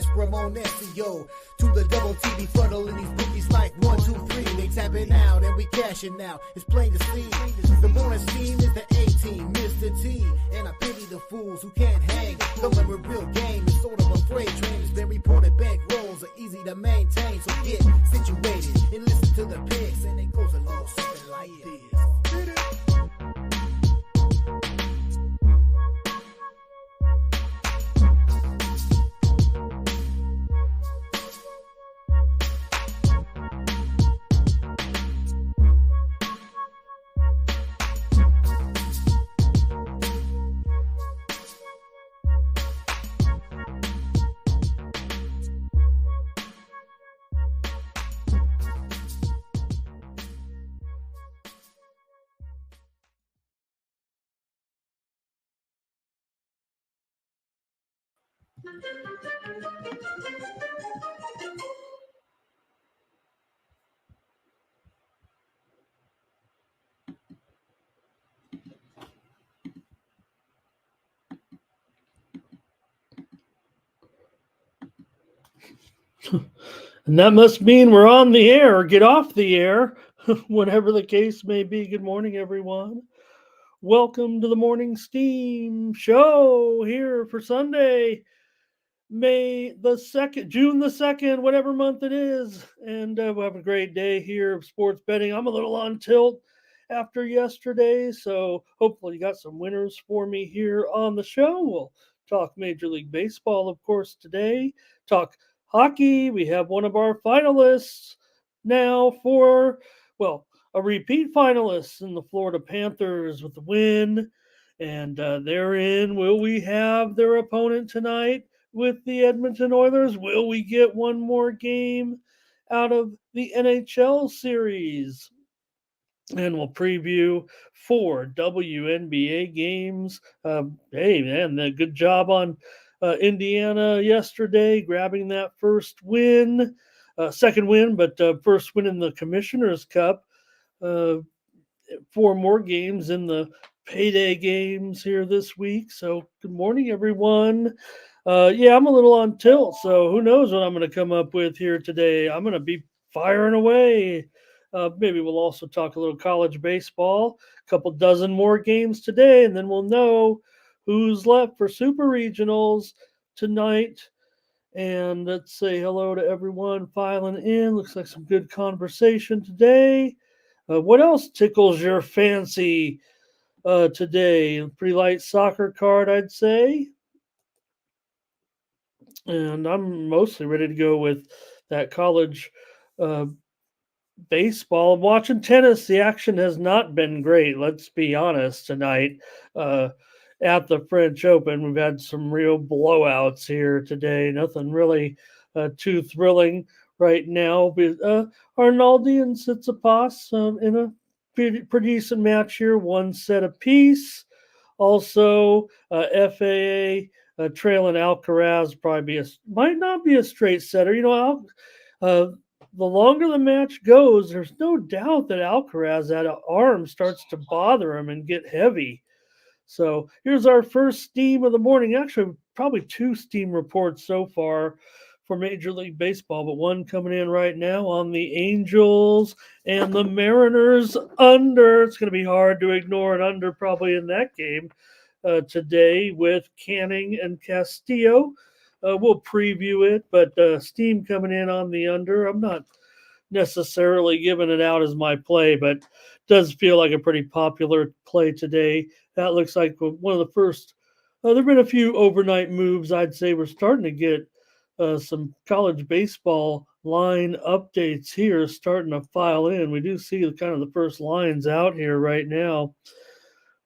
S, Ramon SEO. To the double TV funneling these bookies like 1, 2, 3. They tapping out and we cashing out. It's plain to see. The morning scheme is the A-team, Mr. T. And I pity the fools who can't hang. Coming with real game is sort of a freight train. It's been reported bank rolls are easy to maintain. So get situated and listen to the picks. And it goes a little something like this. And that must mean we're on the air or get off the air, whatever the case may be. Good morning, everyone. Welcome to the Morning Steam Show here for Sunday, May the 2nd, June the 2nd, whatever month it is. And we'll have a great day here of sports betting. I'm a little on tilt after yesterday, so hopefully you got some winners for me here on the show. We'll talk Major League Baseball, of course, today. Talk hockey. We have one of our finalists now for, well, a repeat finalist in the Florida Panthers with the win. And they're in. Will we have their opponent tonight with the Edmonton Oilers? Will we get one more game out of the NHL series? And we'll preview 4 WNBA games. Hey, man, good job on Indiana yesterday, grabbing that first win, second win, but first win in the Commissioner's Cup. 4 more games in the payday games here this week. So good morning, everyone. Yeah, I'm a little on tilt, so who knows what I'm going to come up with here today. I'm going to be firing away. Maybe we'll also talk a little college baseball, a couple dozen more games today, and then we'll know who's left for Super Regionals tonight. And let's say hello to everyone filing in. Looks like some good conversation today. What else tickles your fancy today? Pretty light soccer card, I'd say. And I'm mostly ready to go with that college baseball. I'm watching tennis. The action has not been great, let's be honest, tonight at the French Open. We've had some real blowouts here today. Nothing really too thrilling right now. But Arnaldi and Tsitsipas in a pretty decent match here, one set apiece. Also, FAA trailing Alcaraz might not be a straight setter. You know, the longer the match goes, there's no doubt that Alcaraz, that arm starts to bother him and get heavy. So here's our first steam of the morning. Actually, probably 2 steam reports so far for Major League Baseball, but one coming in right now on the Angels and the Mariners under. It's going to be hard to ignore an under probably in that game today with Canning and Castillo. We'll preview it, but steam coming in on the under. I'm not necessarily giving it out as my play, but does feel like a pretty popular play today. That looks like one of the first. There have been a few overnight moves. I'd say we're starting to get some college baseball line updates here starting to file in. We do see kind of the first lines out here right now.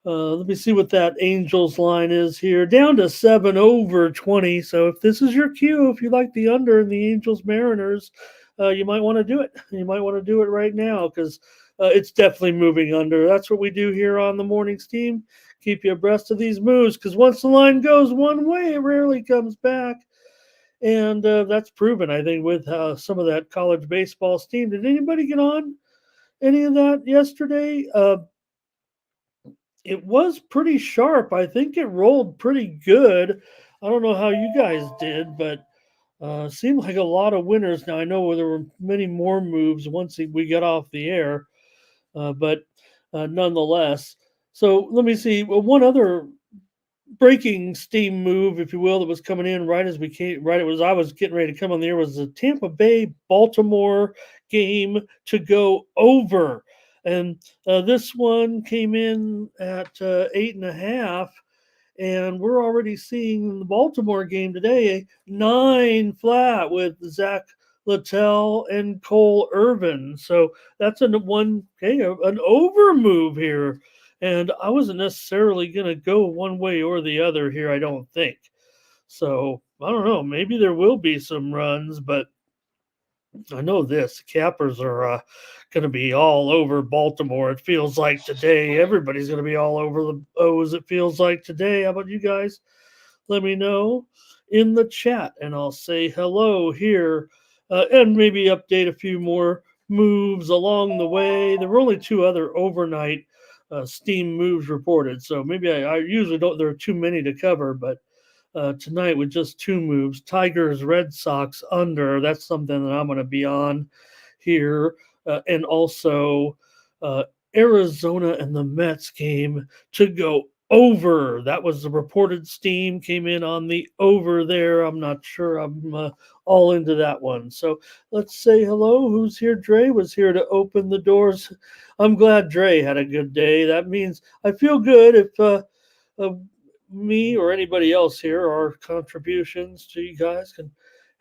Let me see what that Angels line is here. Down to 7 over 20. So if this is your cue, if you like the under in the Angels Mariners, you might want to do it. You might want to do it right now because it's definitely moving under. That's what we do here on the Morning Steam. Keep you abreast of these moves because once the line goes one way, it rarely comes back. And that's proven, I think, with some of that college baseball steam. Did anybody get on any of that yesterday? It was pretty sharp. I think it rolled pretty good. I don't know how you guys did, but Seemed like a lot of winners. Now I know there were many more moves once we got off the air, but nonetheless. So let me see. Well, one other breaking steam move, if you will, that was coming in right as we came. Right, it was I was getting ready to come on the air. Was the Tampa Bay Baltimore game to go over, and this one came in at 8.5, and we're already seeing the Baltimore game today, 9 flat with Zach Littell and Cole Irvin. So that's an over move here. And I wasn't necessarily going to go one way or the other here, I don't think. So I don't know. Maybe there will be some runs, but I know this cappers are going to be all over Baltimore. It feels like today. Everybody's going to be all over the O's. It feels like today. How about you guys? Let me know in the chat, and I'll say hello here, and maybe update a few more moves along the way. There were only two other overnight steam moves reported, so maybe I usually don't. There are too many to cover, but tonight with just two moves. Tigers, Red Sox under. That's something that I'm going to be on here. And also uh, Arizona and the Mets game to go over. That was the reported steam came in on the over there. I'm not sure I'm all into that one. So let's say hello. Who's here? Dre was here to open the doors. I'm glad Dre had a good day. That means I feel good if uh, me or anybody else here, our contributions to you guys can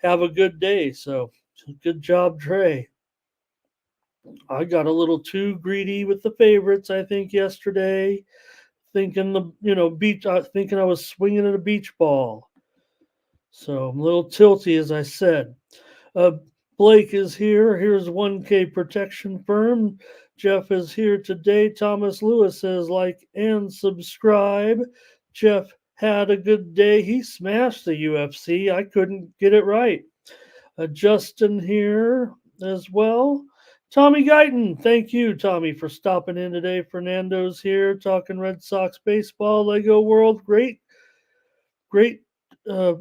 have a good day. So good job, Trey. I got a little too greedy with the favorites, I think, yesterday, thinking beach. Thinking I was swinging at a beach ball. So I'm a little tilty, as I said. Uh, Blake is here. Here's 1K Protection Firm. Jeff is here today. Thomas Lewis says like and subscribe. Jeff had a good day. He smashed the UFC. I couldn't get it right. Justin here as well. Tommy Guyton, thank you, Tommy, for stopping in today. Fernando's here talking Red Sox baseball, Lego World. Great uh,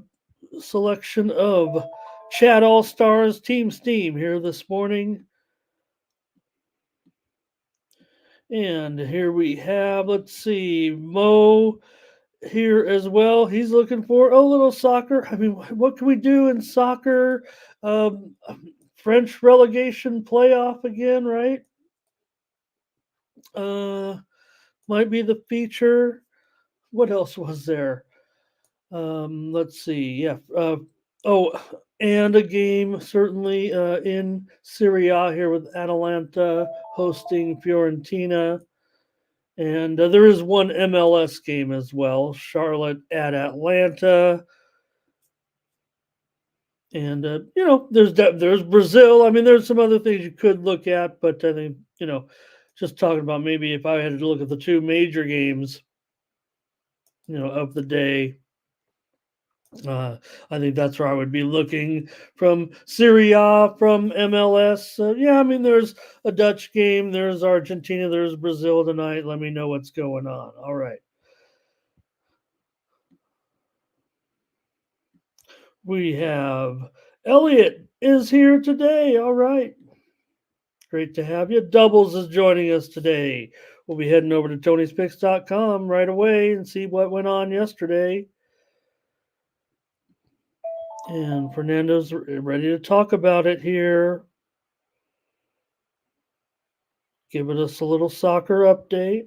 selection of Chat All Stars Team Steam here this morning. And here we have, let's see, Mo here as well. He's looking for a little soccer. I mean, what can we do in soccer? Um, French relegation playoff again, right? Uh, might be the feature. What else was there? Let's see. Yeah. Oh, and a game certainly in Serie A here with Atalanta hosting Fiorentina. And there is one MLS game as well, Charlotte at Atlanta. And there's Brazil. I mean, there's some other things you could look at, but I think just talking about maybe if I had to look at the two major games, of the day, I think that's where I would be looking from Serie A, from MLS. Yeah, I mean, there's a Dutch game, there's Argentina, there's Brazil tonight. Let me know what's going on. All right. We have Elliot is here today. All right. Great to have you. Doubles is joining us today. We'll be heading over to Tony'sPicks.com right away and see what went on yesterday. And Fernando's ready to talk about it here. Giving us a little soccer update.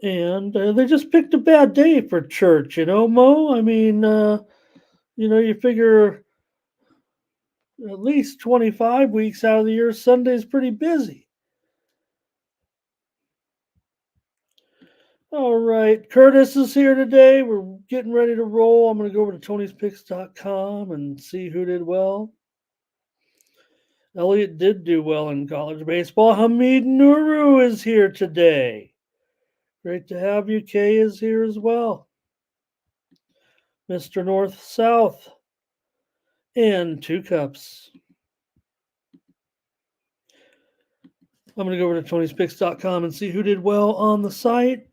And they just picked a bad day for church, Mo. I mean, you figure at least 25 weeks out of the year, Sunday's pretty busy. All right, Curtis is here today. We're getting ready to roll. I'm going to go over to Tony'sPicks.com and see who did well. Elliot did do well in college baseball. Hamid Nuru is here today. Great to have you. Kay is here as well. Mr. North South. And 2 cups. I'm going to go over to Tony'sPicks.com and see who did well on the site.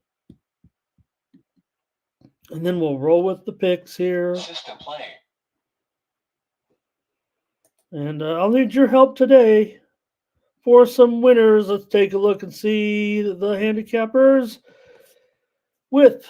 And then we'll roll with the picks here. System playing. And I'll need your help today for some winners. Let's take a look and see the handicappers with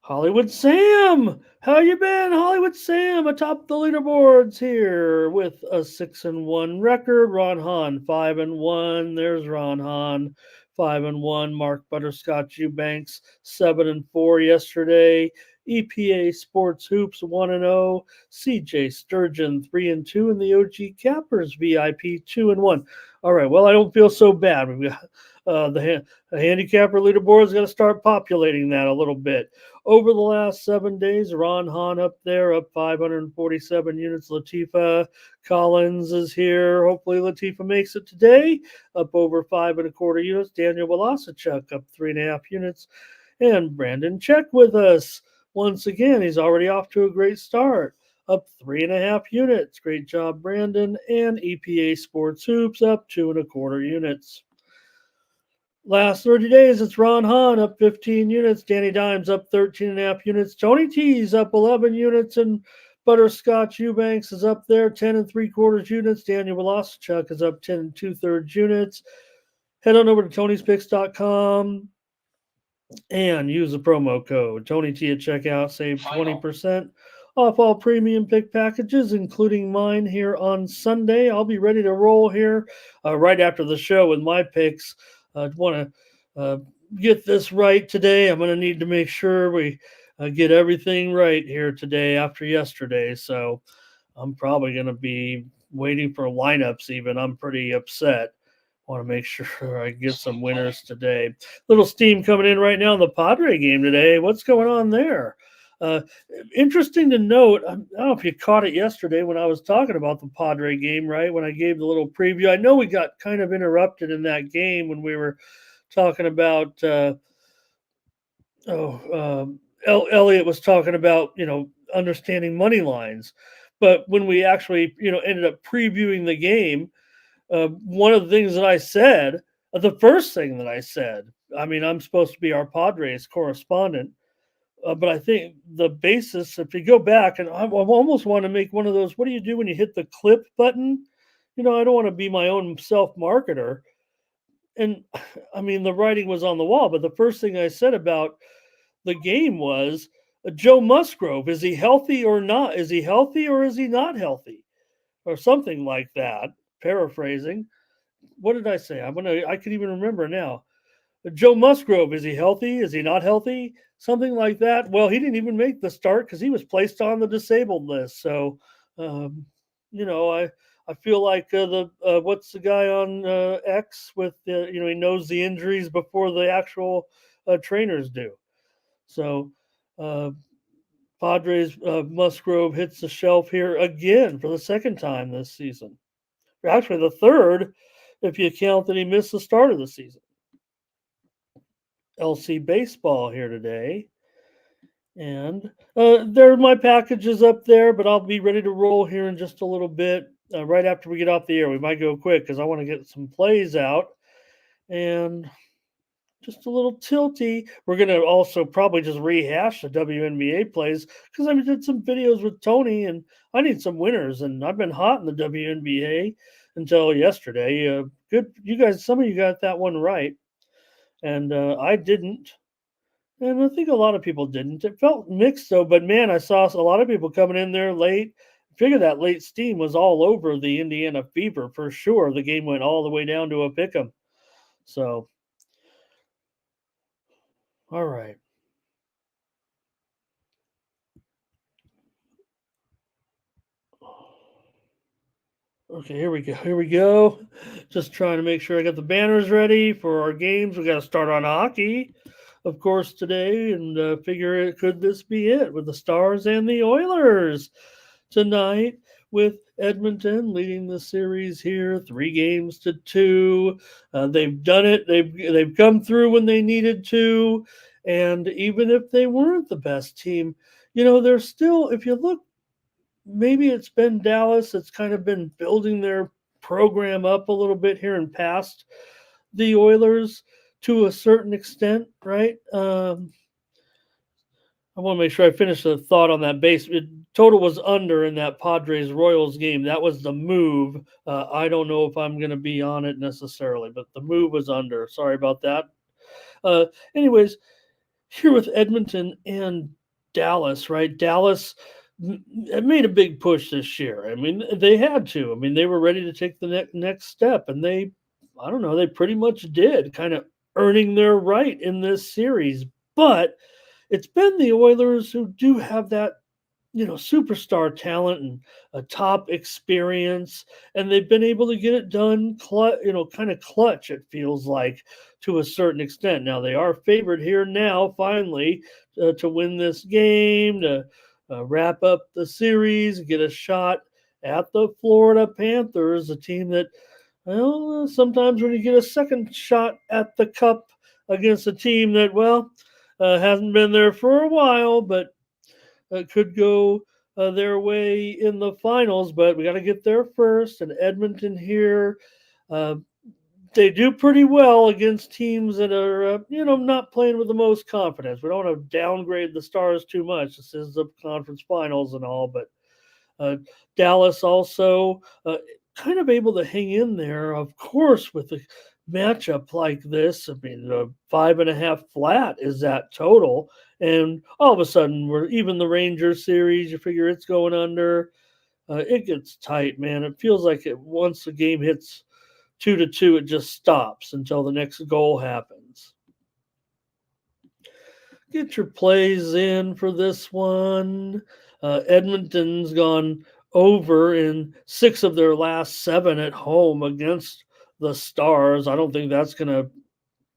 Hollywood Sam. How you been, Hollywood Sam? Atop the leaderboards here with a 6-1 record. Ron Hahn 5-1. There's Ron Hahn 5-1. Mark Butterscotch Eubanks 7-4 yesterday. EPA Sports Hoops 1-0. CJ Sturgeon 3-2, and the OG Cappers VIP 2-1. All right. Well, I don't feel so bad. We've got the handicapper leaderboard is going to start populating that a little bit. Over the last 7 days, Ron Hahn up there, up 547 units. Latifa Collins is here. Hopefully, Latifa makes it today, up over 5.25 units. Daniel Velasichuk up 3.5 units. And Brandon Check with us. Once again, he's already off to a great start, up 3.5 units. Great job, Brandon. And EPA Sports Hoops up 2.25 units. Last 30 days, it's Ron Hahn up 15 units. Danny Dimes up 13.5 units. Tony T's up 11 units. And Butterscotch Eubanks is up there, 10.75 units. Daniel Velasichuk is up 10.2 units. Head on over to Tony'sPicks.com and use the promo code Tony T at checkout. Save 20% off all premium pick packages, including mine here on Sunday. I'll be ready to roll here right after the show with my picks. I want to get this right today. I'm going to need to make sure we get everything right here today after yesterday. So I'm probably going to be waiting for lineups even. I'm pretty upset. Want to make sure I get some winners today. Little steam coming in right now in the Padre game today. What's going on there? Interesting to note, I don't know if you caught it yesterday when I was talking about the Padre game, right? When I gave the little preview. I know we got kind of interrupted in that game when we were talking about, Elliot was talking about, understanding money lines. But when we actually, ended up previewing the game, one of the things that I said, the first thing that I said, I mean, I'm supposed to be our Padres correspondent, but I think the basis, if you go back, and I almost want to make one of those, what do you do when you hit the clip button? I don't want to be my own self marketer. And I mean, the writing was on the wall, but the first thing I said about the game was Joe Musgrove. Is he healthy or not? Is he healthy or is he not healthy? Or something like that, paraphrasing. What did I say? I can even remember now. Joe Musgrove, is he healthy? Is he not healthy? Something like that. Well, he didn't even make the start because he was placed on the disabled list. So, um, I feel like the what's the guy on X with he knows the injuries before the actual trainers do. So, uh, Padres Musgrove hits the shelf here again for the second time this season. Actually, the third, if you count that he missed the start of the season. LC Baseball here today. And there are my packages up there, but I'll be ready to roll here in just a little bit. Right after we get off the air, we might go quick because I want to get some plays out. And just a little tilty. We're going to also probably just rehash the WNBA plays because I did some videos with Tony, and I need some winners. And I've been hot in the WNBA until yesterday. Good, you guys. Some of you got that one right, and I didn't. And I think a lot of people didn't. It felt mixed though, but man, I saw a lot of people coming in there late. I figure that late steam was all over the Indiana Fever for sure. The game went all the way down to a pick 'em. So, all right. Okay, here we go. Here we go. Just trying to make sure I got the banners ready for our games. We got to start on hockey, of course, today, and figure could this be it with the Stars and the Oilers tonight? With Edmonton leading the series here, 3-2. They've done it. They've come through when they needed to, and even if they weren't the best team, they're still. If you look, maybe it's been Dallas that's kind of been building their program up a little bit here and past the Oilers to a certain extent, right? I want to make sure I finish the thought on that base. Total was under in that Padres Royals game. That was the move. I don't know if I'm going to be on it necessarily, but the move was under. Sorry about that. Uh, Anyways, here with Edmonton and Dallas, right? Dallas made a big push this year. I mean, they had to. I mean, they were ready to take the next step, and I don't know, they pretty much did, kind of earning their right in this series. But it's been the Oilers who do have that, superstar talent and a top experience, and they've been able to get it done, kind of clutch, it feels like, to a certain extent. Now, they are favored here now, finally, to win this game, to wrap up the series, get a shot at the Florida Panthers, a team that, well, sometimes when you get a second shot at the cup against a team that, well, hasn't been there for a while, but could go their way in the finals, but we got to get there first. And Edmonton here, uh, they do pretty well against teams that are, not playing with the most confidence. We don't want to downgrade the Stars too much. This is the conference finals and all, but uh, Dallas also kind of able to hang in there, of course, with a matchup like this. I mean, 5.5 flat is that total. And all of a sudden, we're even the Rangers series. You figure it's going under. It gets tight, man. It feels like once the game hits 2-2, it just stops until the next goal happens. Get your plays in for this one. Edmonton's gone over in 6 of their last 7 at home against the Stars. I don't think that's going to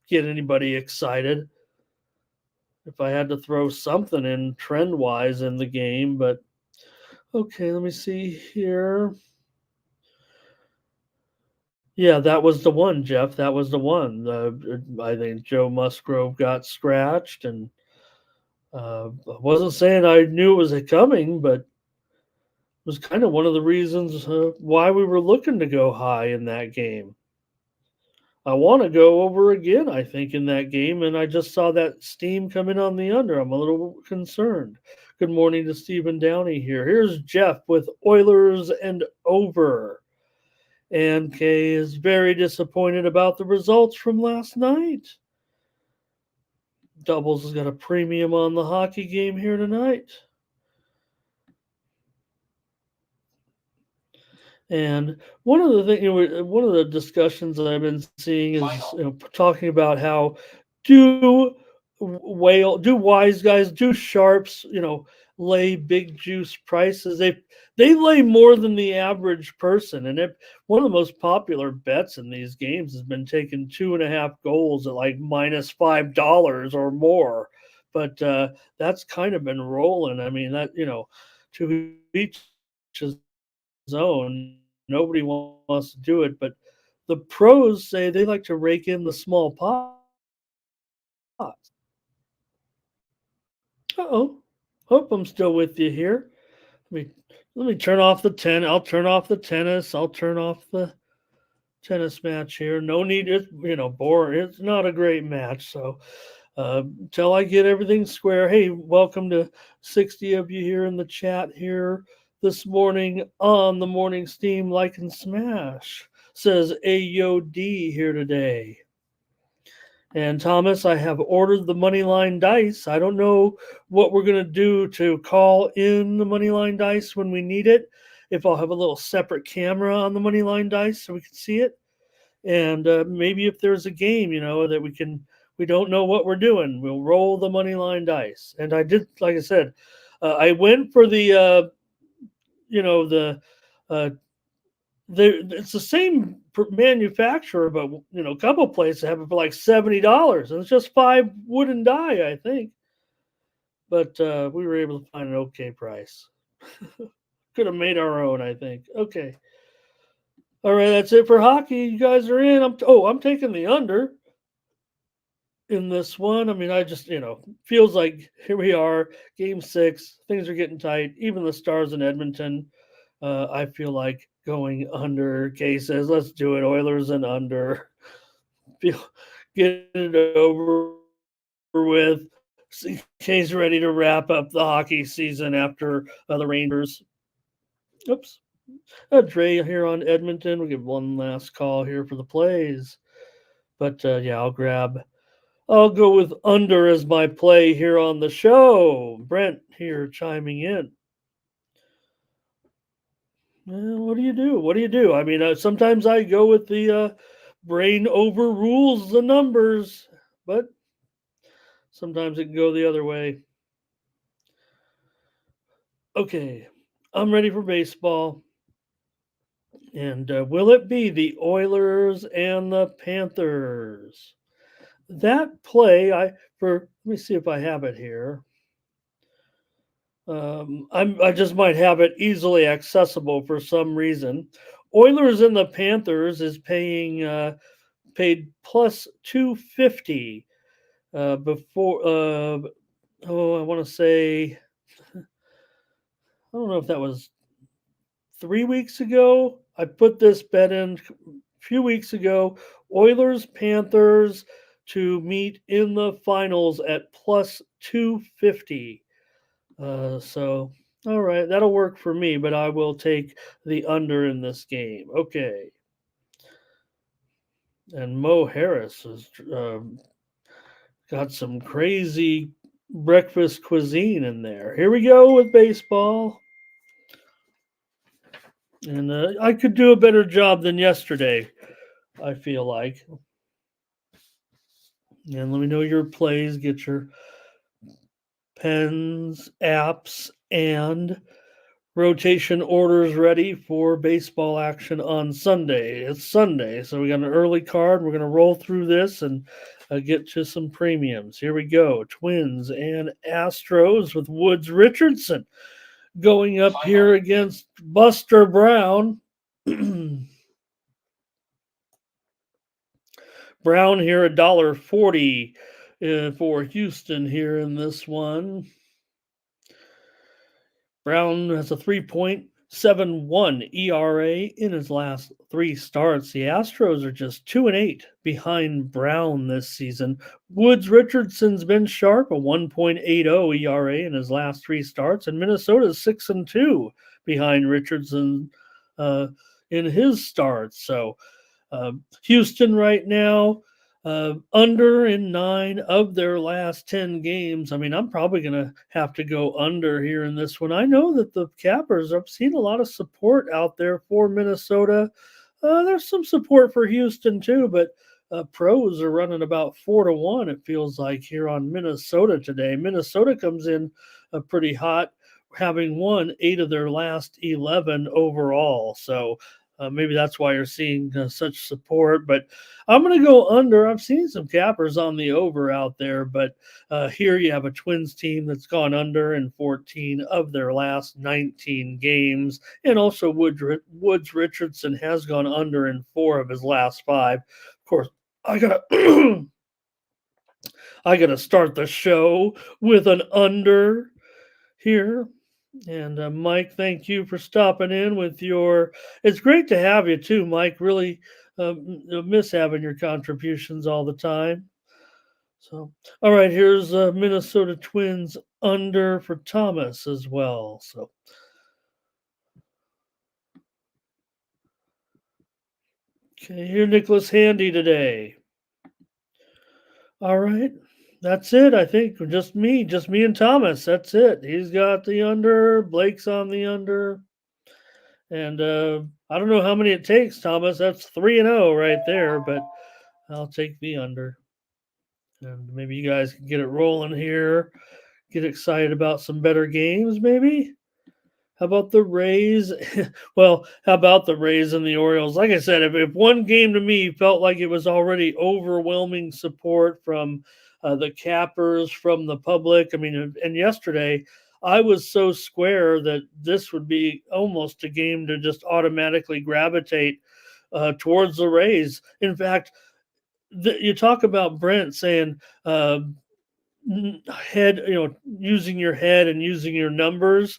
get anybody excited. If I had to throw something in trend wise in the game, but okay, let me see here. Yeah, that was the one, Jeff. That was the one. I think Joe Musgrove got scratched, and I wasn't saying I knew it was coming, but was kind of one of the reasons why we were looking to go high in that game. I want to go over again, I think, in that game, and I just saw that steam coming on the under. I'm a little concerned. Good morning to Stephen Downey here. Here's Jeff with Oilers and over. And Kay is very disappointed about the results from last night. Doubles has got a premium on the hockey game here tonight. And one of the discussions that I've been seeing is talking about how do do wise guys, do sharps, lay big juice prices. They lay more than the average person, and one of the most popular bets in these games has been taking 2.5 goals at like -$5 or more. But that's kind of been rolling. I mean, that to each his own. Nobody wants to do it, but the pros say they like to rake in the small pots. Uh-oh. Hope I'm still with you here. Let me let me turn off the I'll turn off the tennis. I'll turn off the tennis match here. No need. It's boring. It's not a great match. So until I get everything square. Hey, welcome to 60 of you here in the chat here this morning on the morning steam. Like and smash, says AOD here today. And Thomas, I have ordered the money line dice. I don't know what we're going to do to call in the money line dice when we need it. If I'll have a little separate camera on the money line dice so we can see it. And maybe if there's a game, that we don't know what we're doing, we'll roll the money line dice. And I did, like I said, I went for the, it's the same manufacturer, but a couple places have it for like $70, and it's just 5 wooden die, I think. But we were able to find an okay price. Could have made our own, I think. Okay. All right, that's it for hockey. You guys are in. I'm taking the under in this one. I mean, I just, feels like here we are, game 6. Things are getting tight. Even the Stars in Edmonton, I feel like going under. Kay says, let's do it. Oilers and under. Get it over with. CK's ready to wrap up the hockey season after the Rangers. Oops. Dre here on Edmonton. We'll give one last call here for the plays. But yeah, I'll go with under as my play here on the show. Brent here chiming in. What do you do? What do you do? I mean, sometimes I go with the brain overrules the numbers, but sometimes it can go the other way. Okay, I'm ready for baseball. And will it be the Oilers and the Panthers? That play, let me see if I have it here. I just might have it easily accessible for some reason. Oilers and the Panthers is paid plus 250 before. I want to say, I don't know if that was 3 weeks ago. I put this bet in a few weeks ago. Oilers Panthers to meet in the finals at plus 250. So, all right, that'll work for me, but I will take the under in this game. Okay. And Mo Harris has got some crazy breakfast cuisine in there. Here we go with baseball. And I could do a better job than yesterday, I feel like. And let me know your plays. Get your pens, apps, and rotation orders ready for baseball action on Sunday. It's Sunday, so we got an early card. We're going to roll through this and get to some premiums. Here we go. Twins and Astros with Woods Richardson going up here against Buster Brown. Brown here, $1.40 for Houston here in this one. Brown has a 3.71 ERA in his last three starts. The Astros are just 2-8 behind Brown this season. Woods Richardson's been sharp, a 1.80 ERA in his last three starts, and Minnesota's 6-2 behind Richardson in his starts. So Houston right now, under in 9 of their last 10 games. I mean, I'm probably going to have to go under here in this one. I know that the Cappers, I've seen a lot of support out there for Minnesota. There's some support for Houston too, but pros are running about 4-1, it feels like, here on Minnesota today. Minnesota comes in pretty hot, having won 8 of their last 11 overall. So maybe that's why you're seeing such support. But I'm going to go under. I've seen some cappers on the over out there, but here you have a Twins team that's gone under in 14 of their last 19 games. And also Woods Richardson has gone under in 4 of his last 5. Of course, I gotta start the show with an under here. And Mike, thank you for stopping in with your. It's great to have you too, Mike. Really miss having your contributions all the time. So, all right, here's Minnesota Twins under for Thomas as well. So, okay, here Nicholas Handy today. All right. That's it. I think just me and Thomas. That's it. He's got the under. Blake's on the under. And I don't know how many it takes, Thomas. That's 3-0 right there, but I'll take the under. And maybe you guys can get it rolling here. Get excited about some better games, maybe. How about the Rays? Well, how about the Rays and the Orioles? Like I said, if one game to me felt like it was already overwhelming support from the cappers, from the public. I mean, and yesterday I was so square that this would be almost a game to just automatically gravitate towards the Rays. In fact, you talk about Brent saying head, using your head and using your numbers.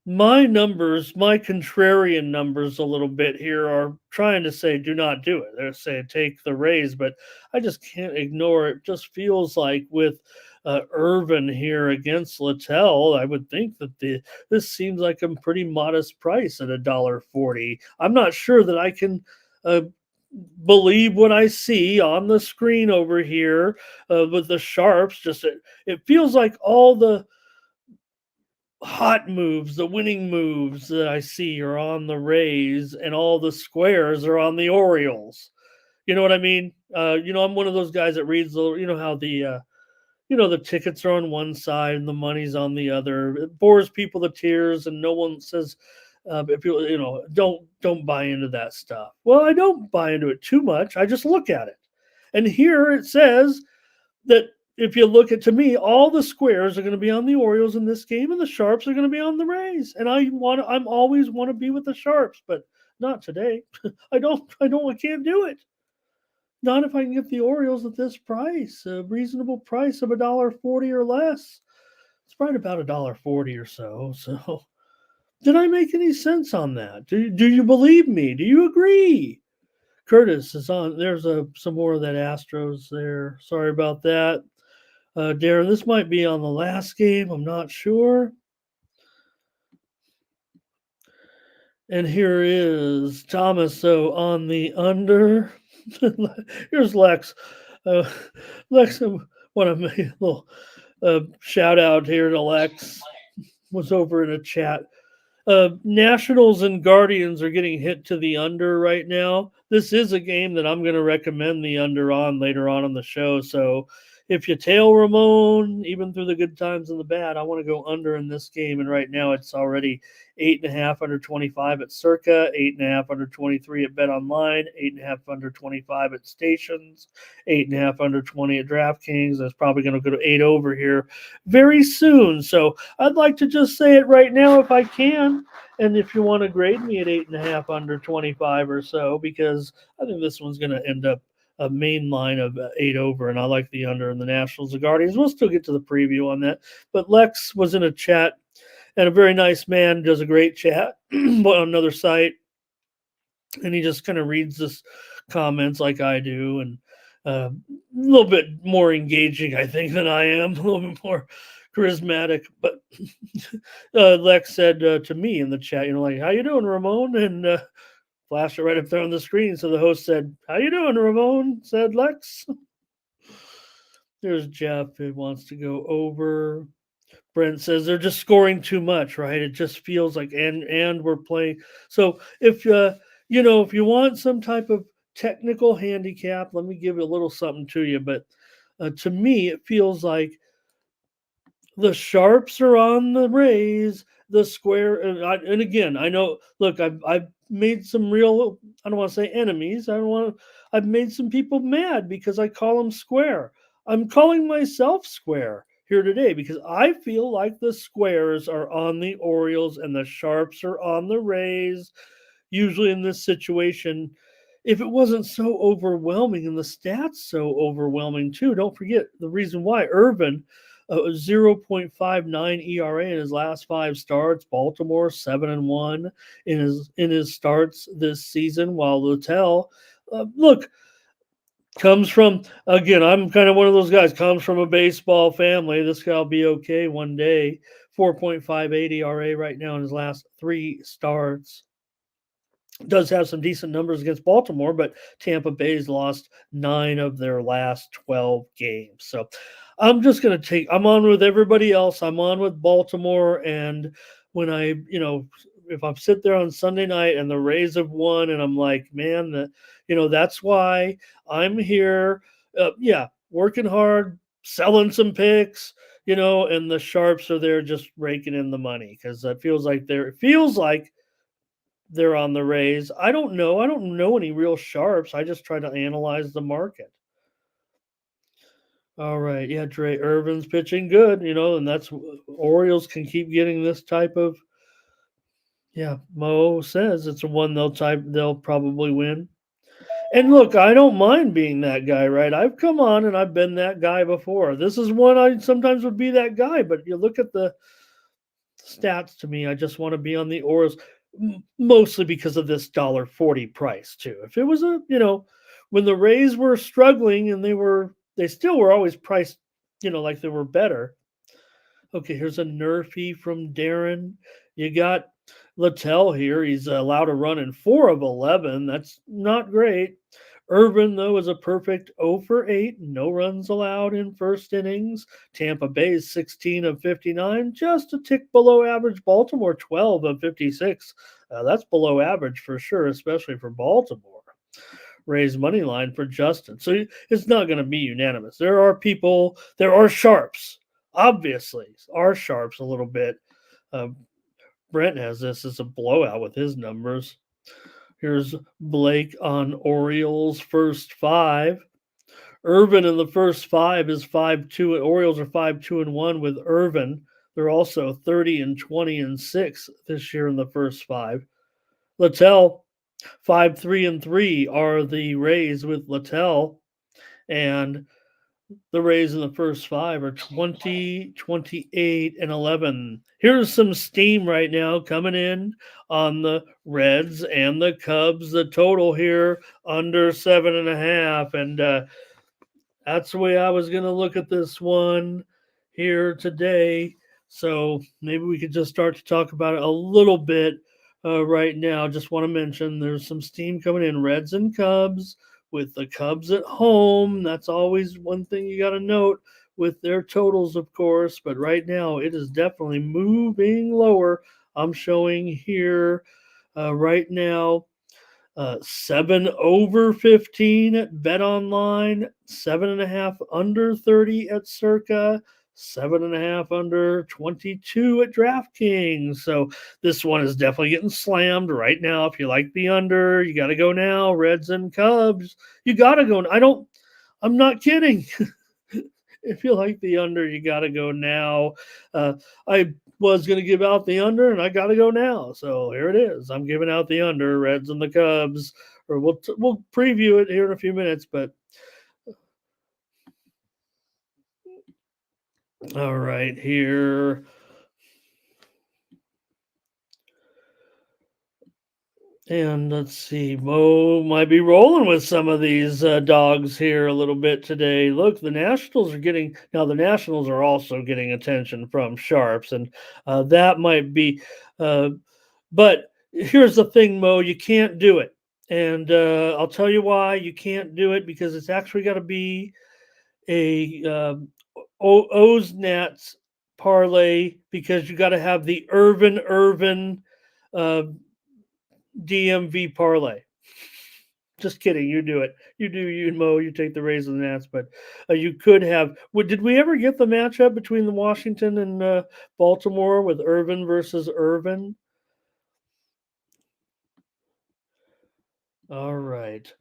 My numbers, my contrarian numbers a little bit here are trying to say do not do it. They're saying take the raise, but I just can't ignore it. Just feels like with Irvin here against Littell, I would think that this seems like a pretty modest price at $1.40. I'm not sure that I can uh, believe what I see on the screen over here with the sharps. Just it feels like all the hot moves, the winning moves that I see are on the Rays, and all the squares are on the Orioles. You know what I mean? I'm one of those guys that reads the, how the tickets are on one side and the money's on the other. It bores people to tears, and no one says, if don't buy into that stuff. Well, I don't buy into it too much. I just look at it, and here it says that if you look at, to me, all the squares are going to be on the Orioles in this game, and the sharps are going to be on the Rays. And I'm always want to be with the sharps, but not today. I can't do it. Not if I can get the Orioles at this price, a reasonable price of $1.40 or less. It's right about $1.40 or so. So, did I make any sense on that? Do you believe me? Do you agree? Curtis is on. There's some more of that Astros there. Sorry about that. Darren, this might be on the last game. I'm not sure. And here is Thomas. So on the under, here's Lex. Uh, Lex, I want to make a little shout out here to Lex. Was over in a chat. Nationals and Guardians are getting hit to the under right now. This is a game that I'm going to recommend the under on later on in the show. So if you tail Ramon, even through the good times and the bad, I want to go under in this game. And right now it's already 8.5 under 25 at Circa, 8.5 under 23 at Bet Online, 8.5 under 25 at Stations, 8.5 under 20 at DraftKings. That's probably going to go to 8 over here very soon. So I'd like to just say it right now if I can. And if you want to grade me at 8.5 under 25 or so, because I think this one's going to end up a main line of 8 over, and I like the under in the Nationals and Guardians. We'll still get to the preview on that. But Lex was in a chat, and a very nice man, does a great chat on another site, and he just kind of reads this comments like I do, and a little bit more engaging, I think, than I am, a little bit more charismatic. But Lex said to me in the chat, like, how you doing, Ramon? And flashed it right up there on the screen. So the host said, how you doing, Ramon? Said Lex. There's Jeff who wants to go over. Brent says they're just scoring too much, right? It just feels like and we're playing. So if if you want some type of technical handicap, let me give you a little something to you. But to me, it feels like the sharps are on the Rays, the square, and again, I know. Look, I've made some real. I don't want to say enemies. I don't want to. I've made some people mad because I call them square. I'm calling myself square here today because I feel like the squares are on the Orioles and the sharps are on the Rays. Usually in this situation, if it wasn't so overwhelming and the stats so overwhelming too, don't forget the reason why Irvin. 0.59 ERA in his last 5 starts. Baltimore 7-1 in his starts this season. While Littell, comes from, again, I'm kind of one of those guys. Comes from a baseball family. This guy'll be okay one day. 4.58 ERA right now in his last 3 starts. Does have some decent numbers against Baltimore, but Tampa Bay's lost 9 of their last 12 games. So I'm just going to I'm on with everybody else. I'm on with Baltimore. And when if I sit there on Sunday night and the Rays have won, and I'm like, man, that's why I'm here. Working hard, selling some picks, and the sharps are there just raking in the money because it feels like they're on the Rays. I don't know. I don't know any real sharps. I just try to analyze the market. All right. Yeah, Trey Irvin's pitching good, and that's Orioles can keep getting this type of. Yeah, Mo says it's a one they'll probably win. And look, I don't mind being that guy, right? I've come on and I've been that guy before. This is one I sometimes would be that guy, but you look at the stats to me. I just want to be on the Orioles, mostly because of this $1.40 price too. If it was when the Rays were struggling and they still were always priced, like they were better. Okay, here's a Nerfy from Darren. You got Littell here. He's allowed to run in 4 of 11. That's not great. Irvin, though, is a perfect 0 for 8. No runs allowed in first innings. Tampa Bay is 16 of 59, just a tick below average. Baltimore, 12 of 56. That's below average for sure, especially for Baltimore. Raise money line for Justin. So it's not going to be unanimous. There are sharps, obviously, are sharps a little bit. Brent has this as a blowout with his numbers. Here's Blake on Orioles first 5. Irvin in the first 5 is 5-2. Orioles are 5-2-1 with Irvin. They're also 30 and 20 and 6 this year in the first 5. Littell 5-3-3 are the Rays with Littell, and the Rays in the first 5 are 20, 28, and 11. Here's some steam right now coming in on the Reds and the Cubs. The total here under 7.5, and that's the way I was going to look at this one here today. So maybe we could just start to talk about it a little bit right now. Just want to mention there's some steam coming in. Reds and Cubs, with the Cubs at home. That's always one thing you got to note with their totals, of course. But right now it is definitely moving lower. I'm showing here right now 7 over 15 at Bet Online, 7.5 under 30 at Circa, 7.5 under 22 at DraftKings. So this one is definitely getting slammed right now. If you like the under, you got to go now. Reds and Cubs, you got to go. I'm not kidding. If you like the under, you got to go now. I was going to give out the under, and I got to go now. So here it is. I'm giving out the under, Reds and the Cubs. Or we'll preview it here in a few minutes. But all right, here. And let's see, Mo might be rolling with some of these dogs here a little bit today. Look, the Nationals are also getting attention from sharps, and that might be. But here's the thing, Mo, you can't do it, and I'll tell you why you can't do it, because it's actually got to be a O's Nats parlay, because you got to have the Irvin. DMV parlay. Just kidding. You do it. You do you, Mo. You take the Rays and the Nats, but you could have. Did we ever get the matchup between the Washington and Baltimore with Irvin versus Irvin? All right.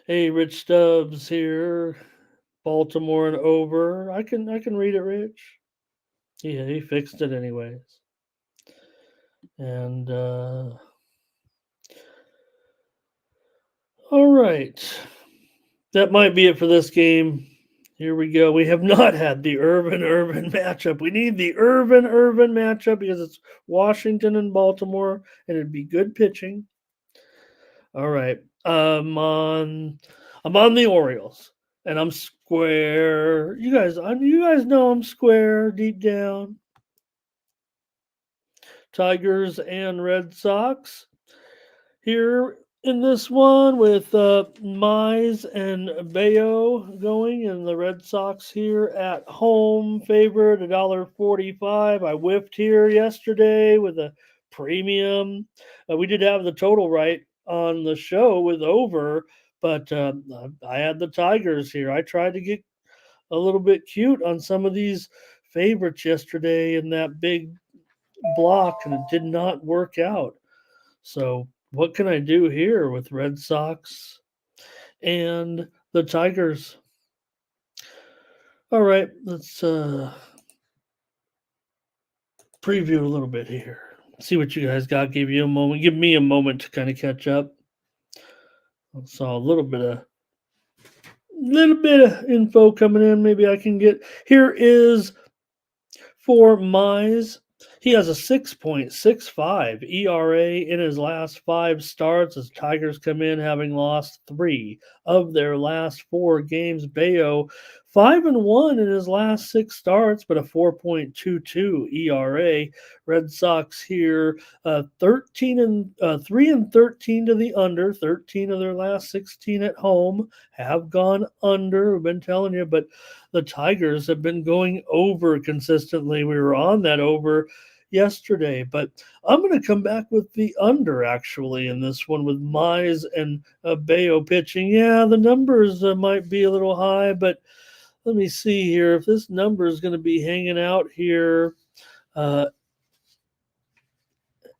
Hey, Rich Stubbs here. Baltimore and over. I can read it, Rich. Yeah, he fixed it anyways. And all right. That might be it for this game. Here we go. We have not had the Irvin matchup. We need the Irvin matchup because it's Washington and Baltimore, and it'd be good pitching. All right. I'm on the Orioles, and I'm square. You guys know I'm square deep down. Tigers and Red Sox here in this one, with Mize and Bayo going, and the Red Sox here at home favored $1.45. I whiffed here yesterday with a premium. We did have the total right on the show with over, but I had the Tigers here. I tried to get a little bit cute on some of these favorites yesterday in that big block, and it did not work out. So what can I do here with Red Sox and the Tigers? All right, let's preview a little bit here. See what you guys got. Give me a moment to kind of catch up. I saw a little bit of info coming in. Maybe I can get. Here is for Mize. He has a 6.65 ERA in his last 5 starts as Tigers come in having lost 3 of their last 4 games. Bayo 5-1 in his last 6 starts, but a 4.22 ERA. Red Sox here 3-13 to the under. 13 of their last 16 at home have gone under. We've been telling you, but the Tigers have been going over consistently. We were on that over yesterday, but I'm going to come back with the under actually in this one with Mize and Bayo pitching. Yeah, the numbers might be a little high, but let me see here if this number is going to be hanging out here uh,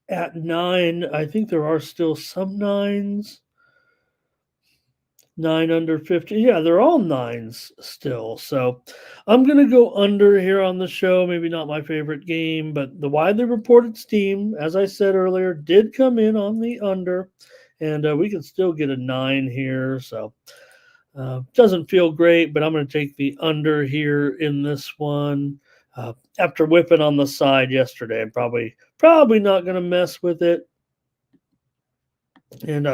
at 9. I think there are still some nines. 9 under 50. Yeah, they're all nines still. So I'm going to go under here on the show. Maybe not my favorite game, but the widely reported steam, as I said earlier, did come in on the under, and we can still get a 9 here. So doesn't feel great, but I'm going to take the under here in this one. After whipping on the side yesterday, I'm probably not going to mess with it. And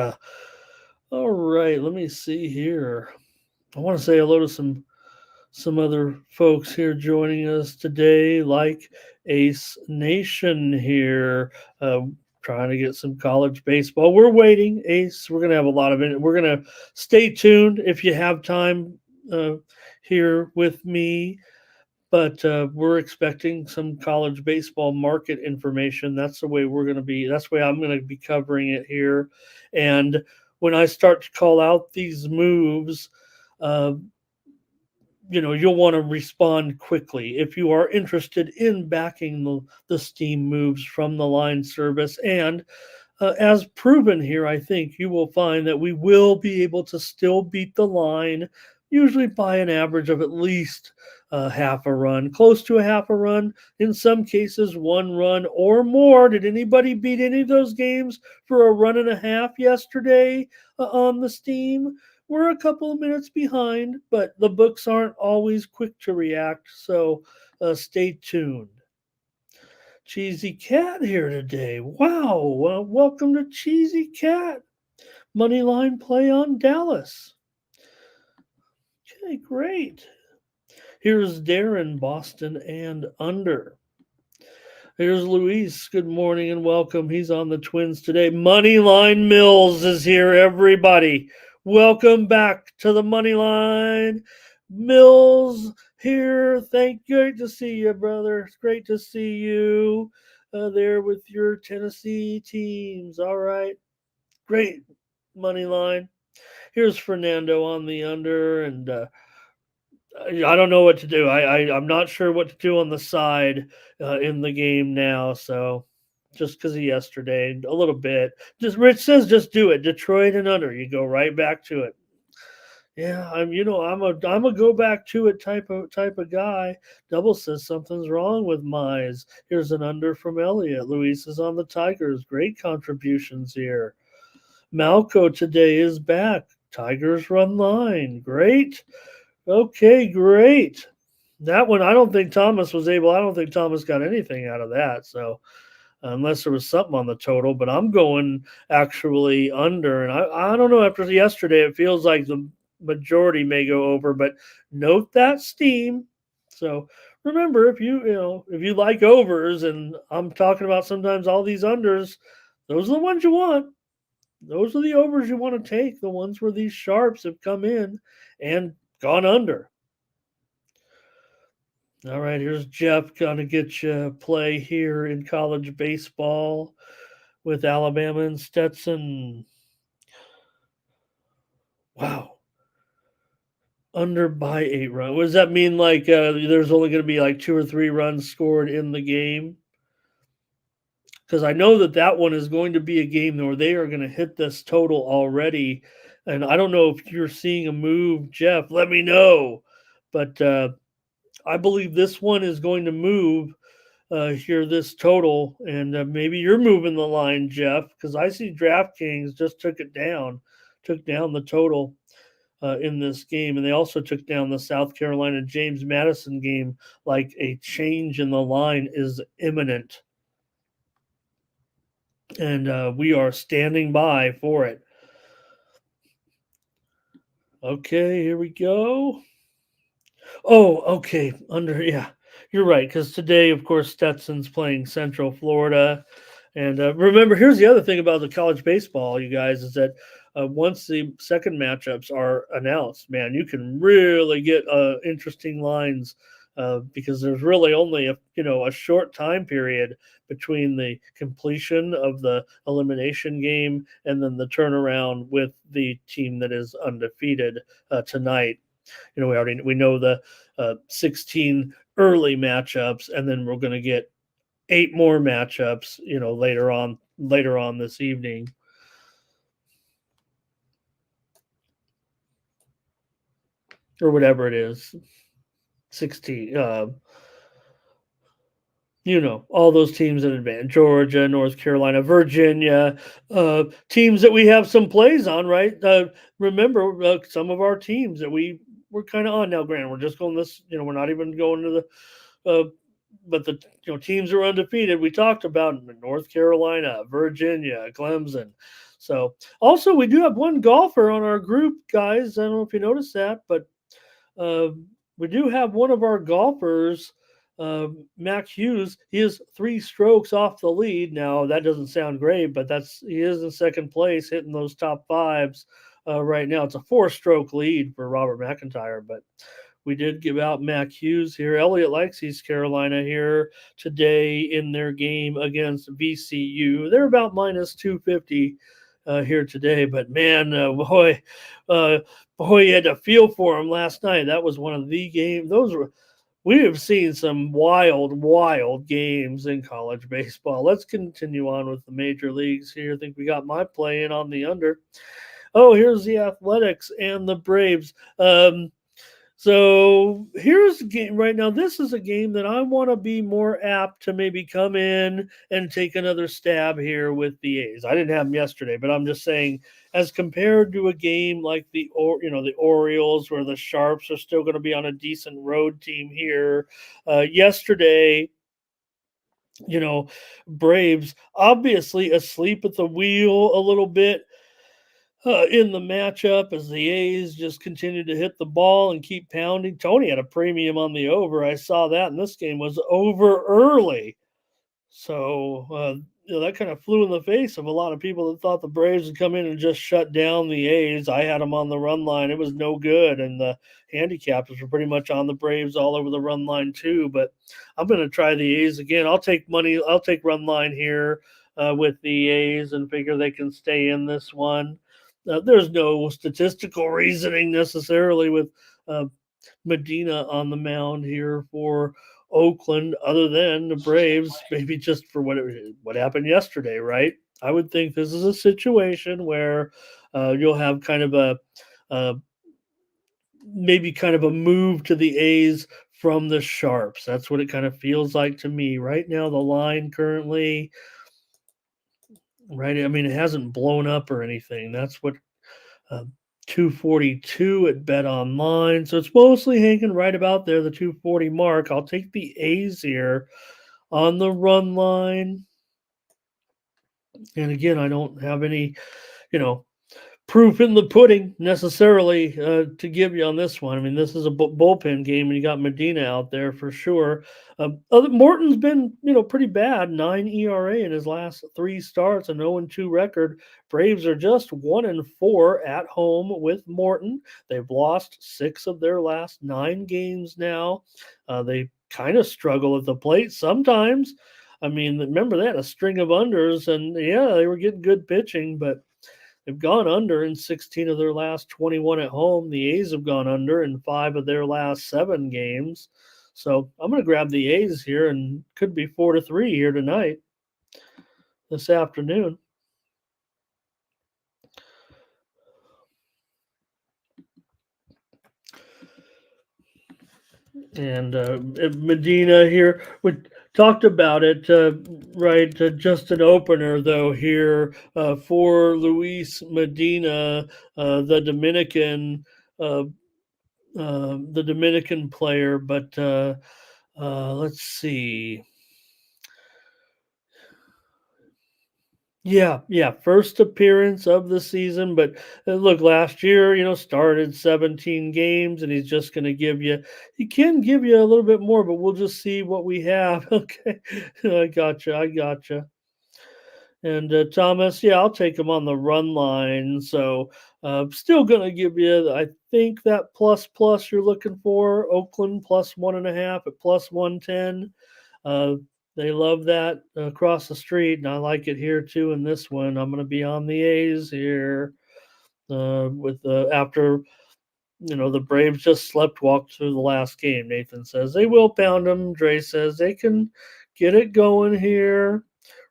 all right, let me see here. I want to say hello to some other folks here joining us today, like Ace Nation here, trying to get some college baseball. We're waiting, Ace. We're gonna have a lot of it. We're gonna stay tuned if you have time here with me. But we're expecting some college baseball market information. That's the way we're going to be. That's the way I'm going to be covering it here. And when I start to call out these moves, uh, you'll want to respond quickly if you are interested in backing the steam moves from the line service. And as proven here, I think you will find that we will be able to still beat the line, usually by an average of at least half a run, close to a half a run, in some cases, 1 run or more. Did anybody beat any of those games for a run and a half yesterday on the steam? We're a couple of minutes behind, but the books aren't always quick to react, so stay tuned. Cheesy Cat here today. Wow. Well, welcome to Cheesy Cat. Moneyline play on Dallas. Okay, great. Here's Darren, Boston and under. Here's Luis. Good morning and welcome. He's on the Twins today. Moneyline Mills is here, everybody. Welcome back to the Moneyline. Mills here. Great to see you, brother. It's great to see you there with your Tennessee teams. All right. Great Moneyline. Here's Fernando on the under, and I don't know what to do. I'm not sure what to do on the side in the game now. So just because of yesterday, a little bit. Just Rich says, just do it. Detroit and under. You go right back to it. Yeah, I'm a go back to it type of guy. Double says something's wrong with Mize. Here's an under from Elliott. Luis is on the Tigers. Great contributions here. Malco today is back. Tigers run line. Great. Okay, great. That one, I don't think Thomas got anything out of that. So, unless there was something on the total, but I'm going actually under. And I don't know, after yesterday, it feels like the majority may go over, but note that steam. So, remember, if you like overs, and I'm talking about sometimes all these unders, those are the ones you want. Those are the overs you want to take, the ones where these sharps have come in and gone under. All right, here's Jeff. Gonna get you play here in college baseball with Alabama and Stetson. Wow. Under by 8 runs. What does that mean? Like there's only going to be like 2 or 3 runs scored in the game? Because I know that one is going to be a game where they are going to hit this total already. And I don't know if you're seeing a move, Jeff. Let me know. But I believe this one is going to move here, this total. And maybe you're moving the line, Jeff, because I see DraftKings just took down the total in this game. And they also took down the South Carolina James Madison game like a change in the line is imminent. and we are standing by for it. Okay, here we go. Oh, okay. Yeah, you're right. Because today, of course, Stetson's playing Central Florida. And remember, here's the other thing about the college baseball, you guys, is that once the second matchups are announced, man, you can really get interesting lines because there's really only a short time period between the completion of the elimination game and then the turnaround with the team that is undefeated tonight. We know the 16 early matchups, and then we're going to get 8 more matchups, later on this evening, or whatever it is. 16. All those teams in advance: Georgia, North Carolina, Virginia, teams that we have some plays on, right? Remember, some of our teams that we're kind of on now. Granted, we're just going this. We're not even going to the but the teams are undefeated. We talked about North Carolina, Virginia, Clemson. So also we do have one golfer on our group, guys. I don't know if you noticed that, but uh, we do have one of our golfers, Mac Hughes. He is 3 strokes off the lead. Now that doesn't sound great, but he is in second place, hitting those top fives right now. It's a 4-stroke lead for Robert McIntyre, but we did give out Mac Hughes here. Elliott likes East Carolina here today in their game against VCU. They're about minus 250 here today, but man, uh, boy, you had to feel for him last night. That was one of the games. We have seen some wild, wild games in college baseball. Let's continue on with the major leagues here. I think we got my play in on the under. Oh, here's the Athletics and the Braves. So here's a game right now. This is a game that I want to be more apt to maybe come in and take another stab here with the A's. I didn't have them yesterday, but I'm just saying, as compared to a game like the Orioles, where the Sharps are still going to be on a decent road team here. Yesterday, Braves obviously asleep at the wheel a little bit in the matchup as the A's just continue to hit the ball and keep pounding. Tony had a premium on the over. I saw that, and this game was over early. So, that kind of flew in the face of a lot of people that thought the Braves would come in and just shut down the A's. I had them on the run line. It was no good, and the handicappers were pretty much on the Braves all over the run line too. But I'm going to try the A's again. I'll take money. I'll take run line here with the A's and figure they can stay in this one. There's no statistical reasoning necessarily with uh, Medina on the mound here for Oakland, other than the Braves, maybe just for what happened yesterday, right? I would think this is a situation where you'll have kind of uh, maybe kind of a move to the A's from the Sharps. That's what it kind of feels like to me right now. The line currently, right? I mean, it hasn't blown up or anything. That's what uh, 242 at Bet Online. So it's mostly hanging right about there, the 240 mark. I'll take the A's here on the run line. And again, I don't have any, you know, proof in the pudding necessarily to give you on this one. I mean, this is a bullpen game, and you got Medina out there for sure. Morton's been, pretty bad. 9 ERA in his last 3 starts, an 0-2 record. Braves are just 1-4 at home with Morton. They've lost 6 of their last 9 games now. They kind of struggle at the plate sometimes. I mean, remember they had a string of unders, and yeah, they were getting good pitching, but they've gone under in 16 of their last 21 at home. The A's have gone under in 5 of their last 7 games. So I'm going to grab the A's here, and could be 4-3 here tonight, this afternoon. And Medina here, we talked about it, right? Just an opener, though, here for Luis Medina, the Dominican. The Dominican player, but let's see. Yeah, first appearance of the season, but look, last year, started 17 games, and he's just going to he can give you a little bit more, but we'll just see what we have. Okay, I gotcha. And Thomas, yeah, I'll take him on the run line. So, still going to give you, I think, that plus you're looking for. Oakland plus 1.5 at plus 110. Uh, they love that across the street, and I like it here too. In this one, I'm going to be on the A's here. With after the Braves just slept walked through the last game. Nathan says they will pound them. Dre says they can get it going here.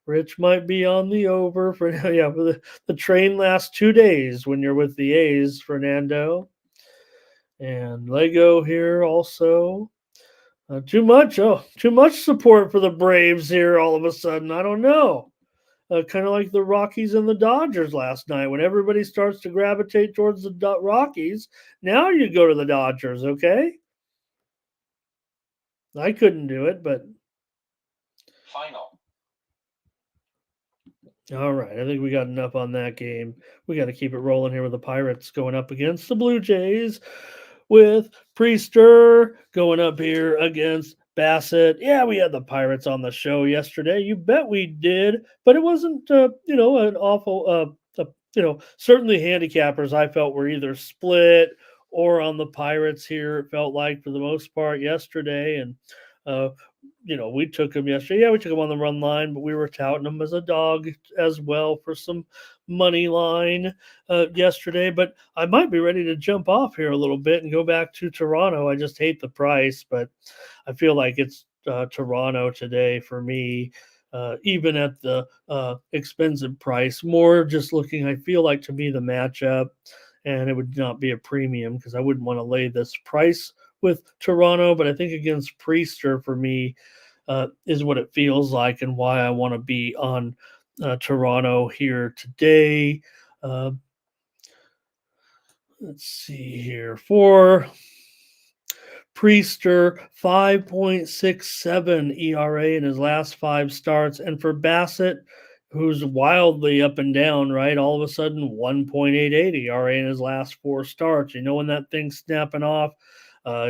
Rich might be on the over for yeah. But the train lasts 2 days when you're with the A's, Fernando. And Lego here also. Too much support for the Braves here all of a sudden. I don't know. Kind of like the Rockies and the Dodgers last night. When everybody starts to gravitate towards the Rockies, now you go to the Dodgers, okay? I couldn't do it, but. Final. All right, I think we got enough on that game. We got to keep it rolling here with the Pirates going up against the Blue Jays, with Priester going up here against Bassett. Yeah, we had the Pirates on the show yesterday. You bet we did, but it wasn't, an awful, certainly handicappers I felt were either split or on the Pirates here. It felt like for the most part yesterday, and uh, we took him yesterday. Yeah, we took him on the run line, but we were touting him as a dog as well for some money line yesterday. But I might be ready to jump off here a little bit and go back to Toronto. I just hate the price, but I feel like it's Toronto today for me. Even at the expensive price, more just looking, I feel like to me the matchup, and it would not be a premium because I wouldn't want to lay this price with Toronto, but I think against Priester for me is what it feels like and why I want to be on Toronto here today. Uh, let's see here. For Priester, 5.67 ERA in his last 5 starts. And for Bassett, who's wildly up and down, right? All of a sudden, 1.88 ERA in his last 4 starts. When that thing's snapping off,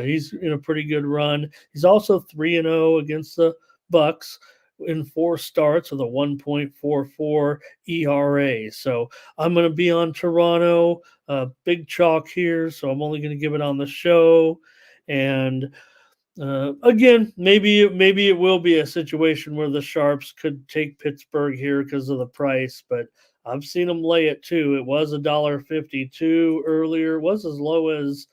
he's in a pretty good run. He's also 3-0 against the Bucks in 4 starts with a 1.44 ERA. So I'm going to be on Toronto, big chalk here. So I'm only going to give it on the show. And again, maybe it will be a situation where the Sharps could take Pittsburgh here because of the price, but I've seen them lay it too. It was $1.52 earlier. It was as low as,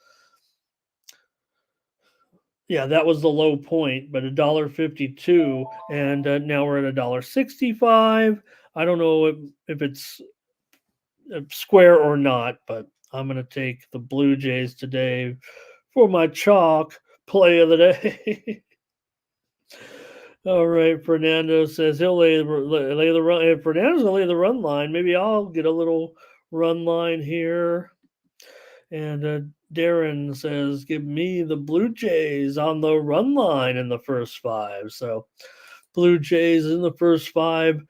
yeah, that was the low point, but $1.52, and now we're at $1.65. I don't know if it's square or not, but I'm going to take the Blue Jays today for my chalk play of the day. All right, Fernando says he'll lay the run. If Fernando's gonna lay the run line, maybe I'll get a little run line here. And Darren says, "Give me the Blue Jays on the run line in the first 5." So, Blue Jays in the first 5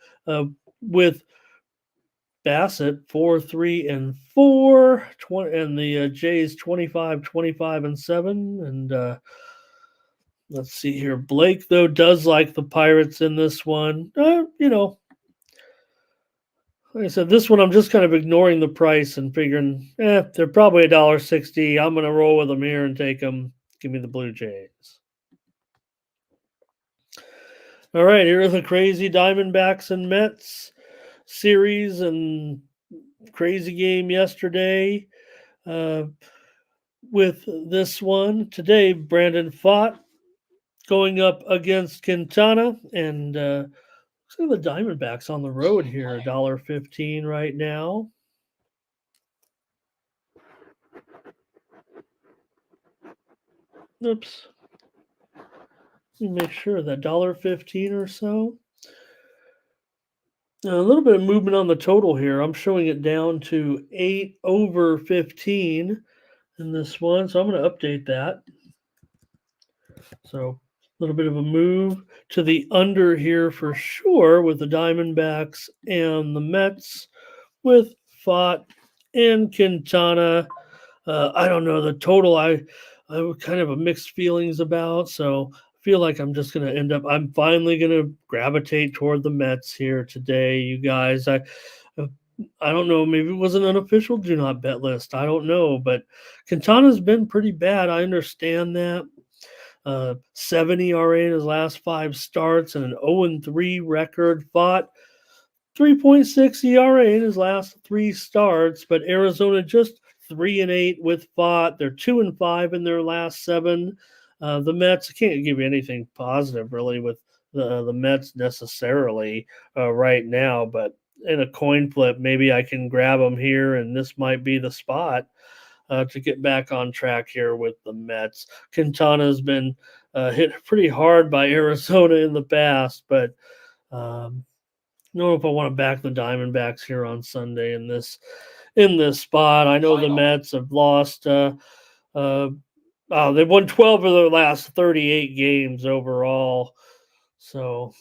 with Bassett 4, 3, and 4, 20, and the Jays 25, 25, and 7, and. Let's see here. Blake, though, does like the Pirates in this one. Like I said, this one I'm just kind of ignoring the price and figuring, they're probably $1.60. I'm going to roll with them here and take them. Give me the Blue Jays. All right, here are the crazy Diamondbacks and Mets series and crazy game yesterday. With this one today, Brandon Pfaadt going up against Quintana, and looks like the Diamondbacks on the road here, $1.15 right now. Oops. Let me make sure that $1.15 or so. A little bit of movement on the total here. I'm showing it down to 8 over 15 in this one, so I'm going to update that. So little bit of a move to the under here for sure with the Diamondbacks and the Mets with Fott and Quintana. I don't know the total. I have kind of a mixed feelings about, so I feel like I'm just gonna end up. I'm finally gonna gravitate toward the Mets here today, you guys. Uh, I don't know. Maybe it was an unofficial do not bet list. I don't know, but Quintana's been pretty bad. I understand that. 70 ERA in his last 5 starts and an 0-3 record. Fought 3.6 ERA in his last 3 starts, but Arizona just 3-8 with Fott. They're 2-5 in their last 7. The Mets, I can't give you anything positive really with the Mets necessarily right now, but in a coin flip, maybe I can grab them here, and this might be the spot to get back on track here with the Mets. Quintana's been hit pretty hard by Arizona in the past, but I don't know if I want to back the Diamondbacks here on Sunday in this spot. I know the Mets have lost. They've won 12 of their last 38 games overall, so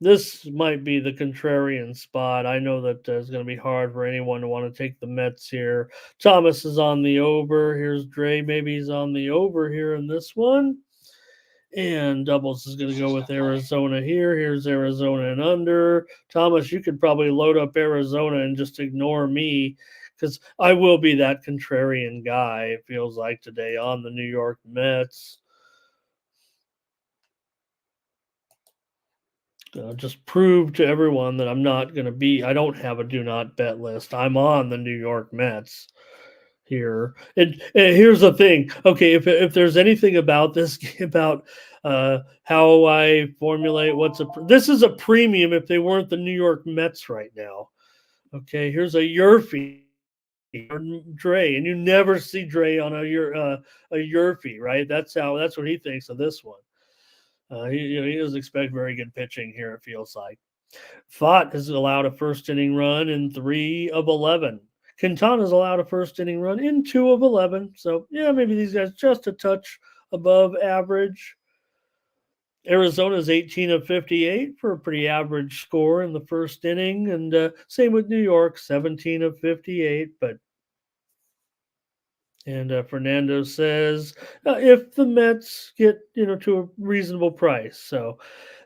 this might be the contrarian spot. I know that it's going to be hard for anyone to want to take the Mets here. Thomas is on the over. Here's Dre. Maybe he's on the over here in this one. And doubles is going to go with Arizona here. Here's Arizona and under. Thomas, you could probably load up Arizona and just ignore me because I will be that contrarian guy, it feels like today on the New York Mets. Just prove to everyone that I'm not going to be, I don't have a do not bet list. I'm on the New York Mets here. And here's the thing. Okay, if there's anything about this about how I formulate this is a premium if they weren't the New York Mets right now. Okay, here's a Yurfie or Dre, and you never see Dre on a Yurfie, right? That's what he thinks of this one. He doesn't expect very good pitching here, it feels like. Fott has allowed a first inning run in 3 of 11. Quintana's allowed a first inning run in 2 of 11. So, yeah, maybe these guys just a touch above average. Arizona's 18 of 58 for a pretty average score in the first inning. And same with New York, 17 of 58. And Fernando says if the Mets get, to a reasonable price. So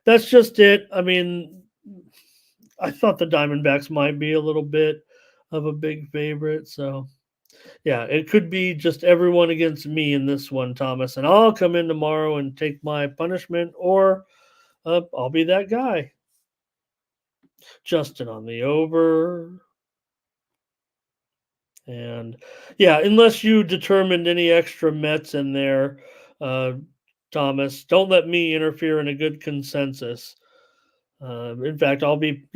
that's just it. I mean, I thought the Diamondbacks might be a little bit of a big favorite. So, yeah, it could be just everyone against me in this one, Thomas. And I'll come in tomorrow and take my punishment, or I'll be that guy. Justin on the over. And, yeah, unless you determined any extra Mets in there, Thomas, don't let me interfere in a good consensus. In fact, I'll be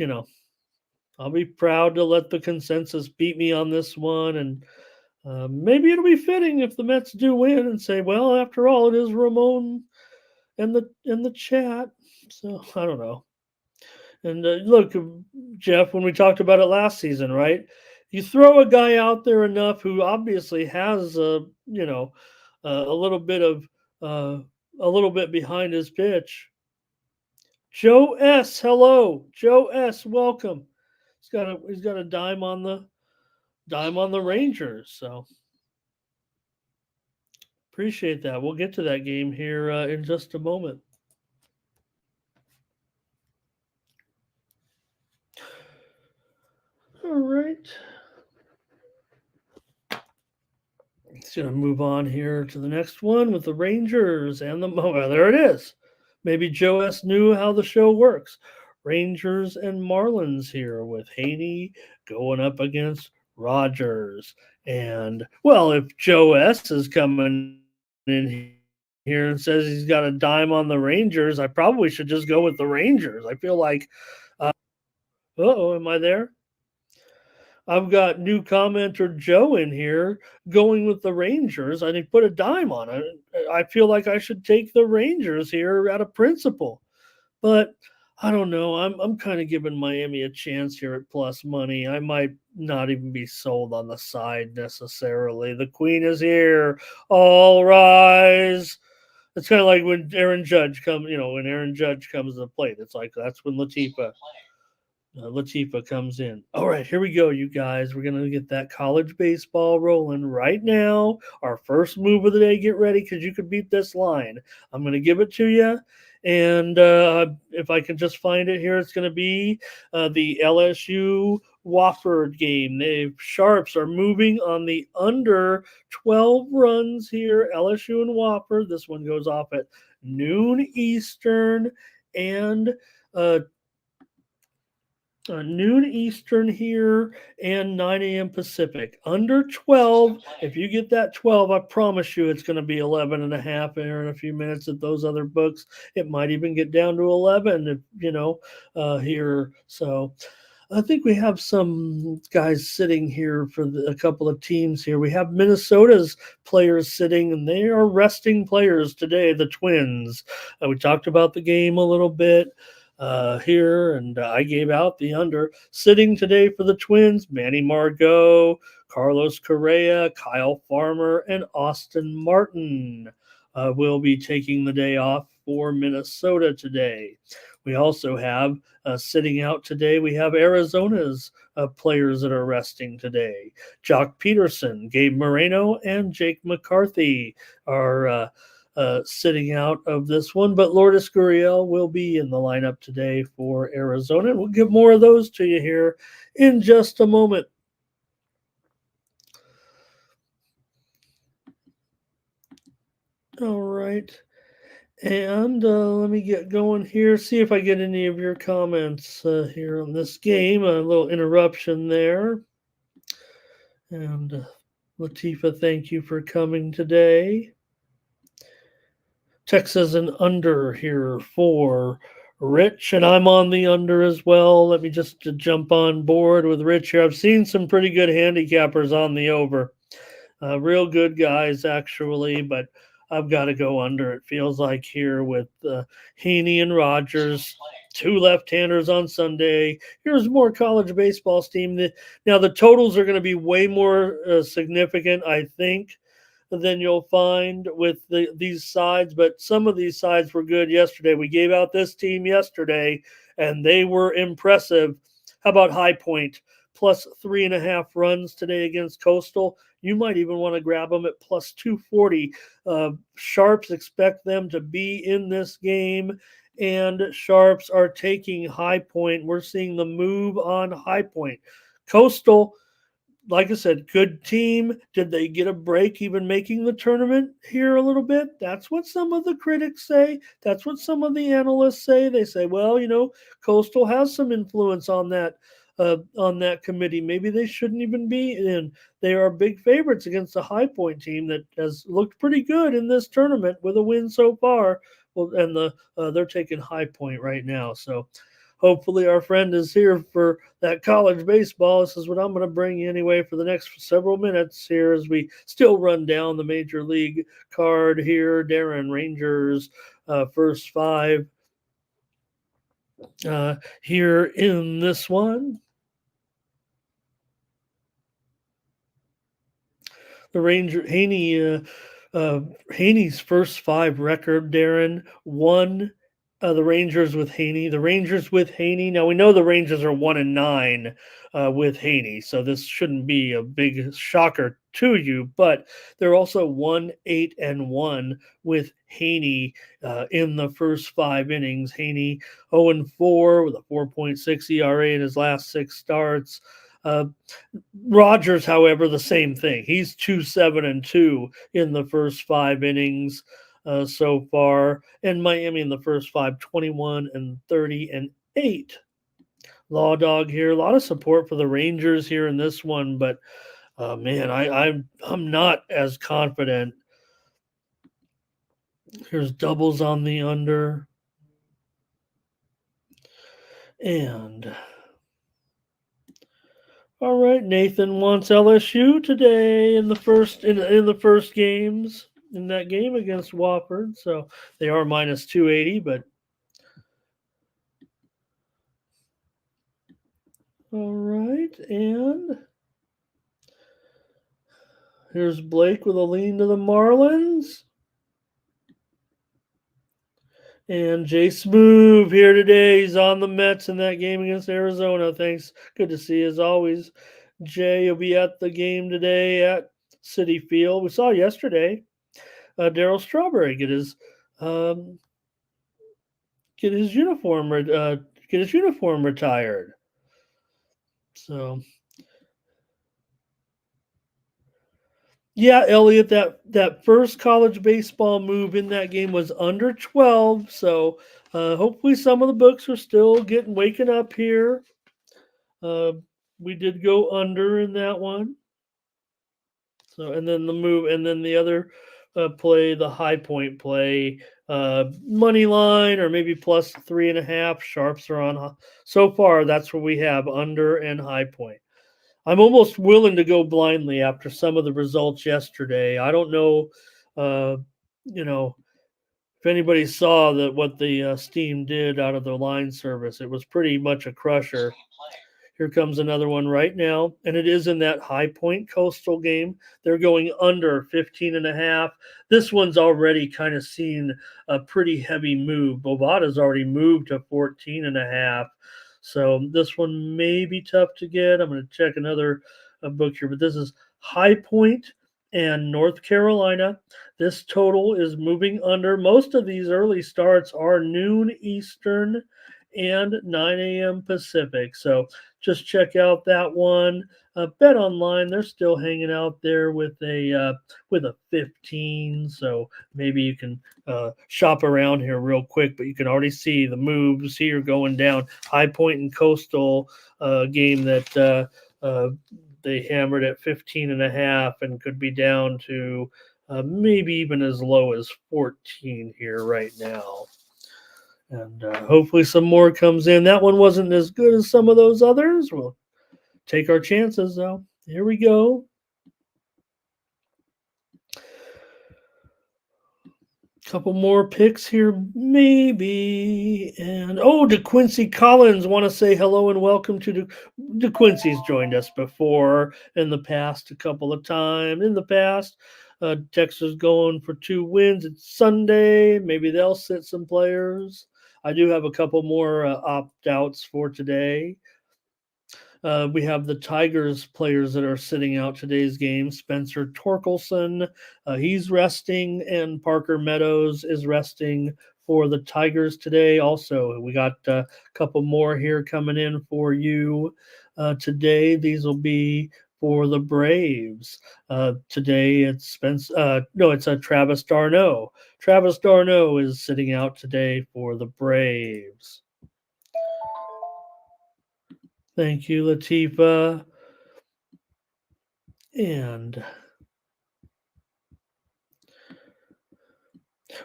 proud to let the consensus beat me on this one, and maybe it'll be fitting if the Mets do win and say, "Well, after all, it is Ramon and the chat." So I don't know. And look, Jeff, when we talked about it last season, right? You throw a guy out there enough who obviously has a little bit of a little bit behind his pitch. Joe S, hello, Joe S, welcome. He's got a dime on the Rangers. So appreciate that. We'll get to that game here in just a moment. All right. It's going to move on here to the next one with the Rangers and there it is. Maybe Joe S knew how the show works. Rangers and Marlins here with Haney going up against Rogers. And, well, if Joe S is coming in here and says he's got a dime on the Rangers, I probably should just go with the Rangers. I feel like, am I there? I've got new commenter Joe in here going with the Rangers. I didn't put a dime on it. I feel like I should take the Rangers here out of principle. But I don't know. I'm kind of giving Miami a chance here at plus money. I might not even be sold on the side necessarily. The Queen is here. All rise. It's kind of like when Aaron Judge comes, when Aaron Judge comes to the plate. It's like that's when Latifa comes in. All right, here we go, you guys. We're going to get that college baseball rolling right now. Our first move of the day. Get ready because you could beat this line. I'm going to give it to you. And if I can just find it here, it's going to be the LSU Wofford game. The Sharps are moving on the under 12 runs here. LSU and Wofford. This one goes off at noon Eastern and noon Eastern here and 9 a.m. Pacific. Under 12, if you get that 12, I promise you it's going to be 11 and a half here in a few minutes at those other books. It might even get down to 11, here. So I think we have some guys sitting here for a couple of teams here. We have Minnesota's players sitting, and they are resting players today, the Twins. We talked about the game a little bit here, and I gave out the under. Sitting today for the Twins, Manny Margot, Carlos Correa, Kyle Farmer, and Austin Martin will be taking the day off for Minnesota today. We also have sitting out today, we have Arizona's players that are resting today. Jock Peterson, Gabe Moreno, and Jake McCarthy are sitting out of this one, but Lourdes Gurriel will be in the lineup today for Arizona. We'll give more of those to you here in just a moment. All right. And let me get going here, see if I get any of your comments here on this game. A little interruption there. And Latifa, thank you for coming today. Texas an under here for Rich, and I'm on the under as well. Let me just jump on board with Rich here. I've seen some pretty good handicappers on the over. Real good guys, actually, but I've got to go under. It feels like here with Haney and Rogers, two left-handers on Sunday. Here's more college baseball steam. Now, the totals are going to be way more significant, I think, than you'll find with these sides, but some of these sides were good yesterday. We gave out this team yesterday, and they were impressive. How about High Point? Plus 3.5 runs today against Coastal. You might even want to grab them at plus 240. Sharps expect them to be in this game, and Sharps are taking High Point. We're seeing the move on High Point. Coastal, like I said, good team. Did they get a break even making the tournament here a little bit? That's what some of the critics say. That's what some of the analysts say. They say, well, Coastal has some influence on that committee. Maybe they shouldn't even be in. They are big favorites against a High Point team that has looked pretty good in this tournament with a win so far. Well, and they're taking High Point right now. So hopefully our friend is here for that college baseball. This is what I'm going to bring you anyway for the next several minutes here as we still run down the major league card here. Darren Rangers, first five here in this one. The Haney's first five record, Darren, won the Rangers with Haney. The Rangers with Haney. Now we know the Rangers are 1-9 with Haney, so this shouldn't be a big shocker to you. But they're also 1-8-1 with Haney in the first 5 innings. Haney 0-4 with a 4.6 ERA in his last 6 starts. Rogers, however, the same thing. He's 2-7-2 in the first 5 innings so far, and Miami in the first 5, 21-30-8. Law Dog here, a lot of support for the Rangers here in this one, but man, I'm not as confident. Here's doubles on the under, and all right, Nathan wants LSU today in the first in the first games in that game against Wofford. So they are minus 280, but all right, and here's Blake with a lean to the Marlins. And Jay Smoove here today. He's on the Mets in that game against Arizona. Thanks. Good to see you as always. Jay will be at the game today at Citi Field. We saw yesterday Darryl Strawberry um, get his uniform retired. So yeah, Elliot, that first college baseball move in that game was under 12. So hopefully some of the books are still waking up here. Uh, we did go under in that one. So and then the move, and then the other play, the high point play, money line or maybe plus 3.5. Sharps are on. So far, that's what we have, under and high point. I'm almost willing to go blindly after some of the results yesterday. I don't know, uh, you know, if anybody saw what the Steam did out of the line service. It was pretty much a crusher. Here comes another one right now, and it is in that High Point Coastal game. They're going under 15.5. This one's already kind of seen a pretty heavy move. Bovada's already moved to 14.5. So this one may be tough to get. I'm going to check another book here, but this is High Point and North Carolina. This total is moving under. Most of these early starts are noon Eastern and 9 a.m. Pacific. So just check out that one. Bet online, they're still hanging out there with a 15. So maybe you can shop around here real quick, but you can already see the moves here going down. High Point and Coastal game that they hammered at 15.5 and could be down to maybe even as low as 14 here right now. And hopefully some more comes in. That one wasn't as good as some of those others. We'll take our chances, though. Here we go. Couple more picks here, maybe. And DeQuincy Collins, want to say hello and welcome to DeQuincy's joined us before in the past a couple of times. In the past, Texas going for 2 wins. It's Sunday. Maybe they'll sit some players. I do have a couple more opt-outs for today. We have the Tigers players that are sitting out today's game. Spencer Torkelson, he's resting, and Parker Meadows is resting for the Tigers today. Also, we got a couple more here coming in for you today. These will be for the Braves. Today it's it's Travis d'Arnaud. Travis d'Arnaud is sitting out today for the Braves. Thank you, Latifa. And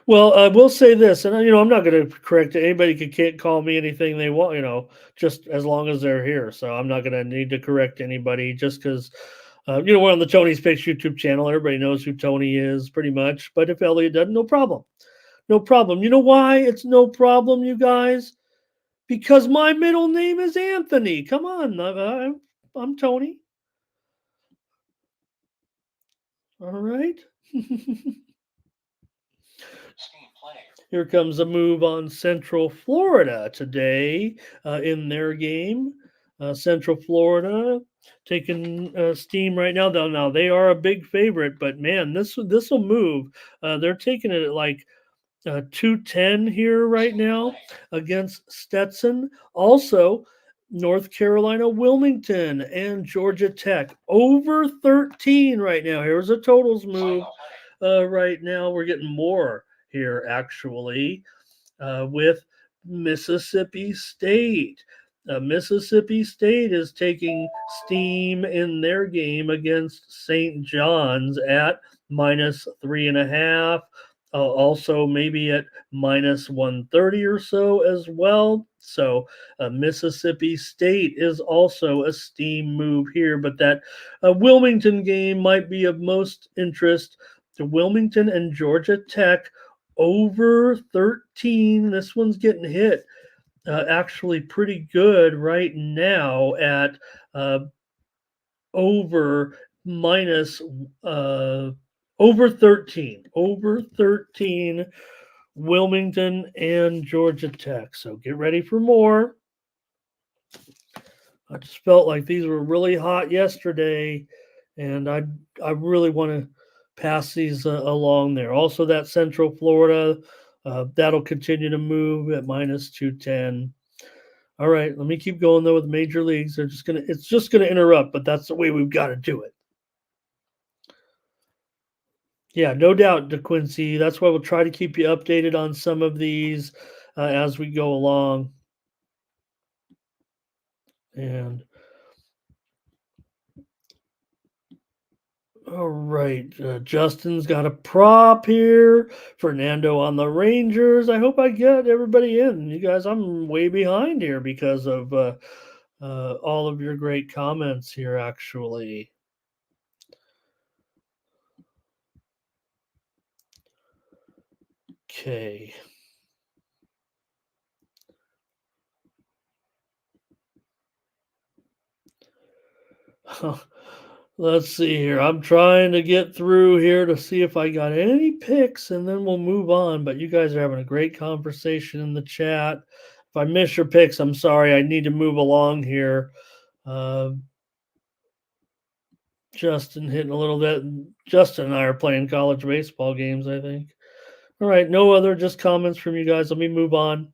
well, I will say this, and I'm not going to correct it. Anybody can't call me anything they want, just as long as they're here. So I'm not going to need to correct anybody just because, we're on the Tony's Picks YouTube channel. Everybody knows who Tony is pretty much. But if Elliot doesn't, no problem. No problem. You know why it's no problem, you guys? Because my middle name is Anthony. Come on. I'm Tony. All right. Here comes a move on Central Florida today in their game. Central Florida taking steam right now. Now they are a big favorite, but man, this will move. They're taking it at like 210 here right now against Stetson. Also, North Carolina, Wilmington, and Georgia Tech over 13 right now. Here's a totals move. Right now, we're getting more here actually with Mississippi State. Mississippi State is taking steam in their game against St. John's at minus 3.5. Also, maybe at minus 130 or so as well. So, Mississippi State is also a steam move here, but that Wilmington game might be of most interest to Wilmington and Georgia Tech over 13. This one's getting hit actually pretty good right now at over minus over 13. Over 13 Wilmington, and Georgia Tech. So get ready for more. I just felt like these were really hot yesterday, and I really want to pass these along there. Also, that Central Florida, that'll continue to move at minus 210. All right, let me keep going though with major leagues. It's just gonna interrupt, but that's the way we've got to do it. Yeah, no doubt, DeQuincy. That's why we'll try to keep you updated on some of these as we go along. And all right, Justin's got a prop here. Fernando on the Rangers. I hope I get everybody in. You guys, I'm way behind here because of all of your great comments here, actually. Okay. Let's see here. I'm trying to get through here to see if I got any picks, and then we'll move on. But you guys are having a great conversation in the chat. If I miss your picks, I'm sorry. I need to move along here. Justin hitting a little bit. Justin and I are playing college baseball games, I think. All right, no other just comments from you guys. Let me move on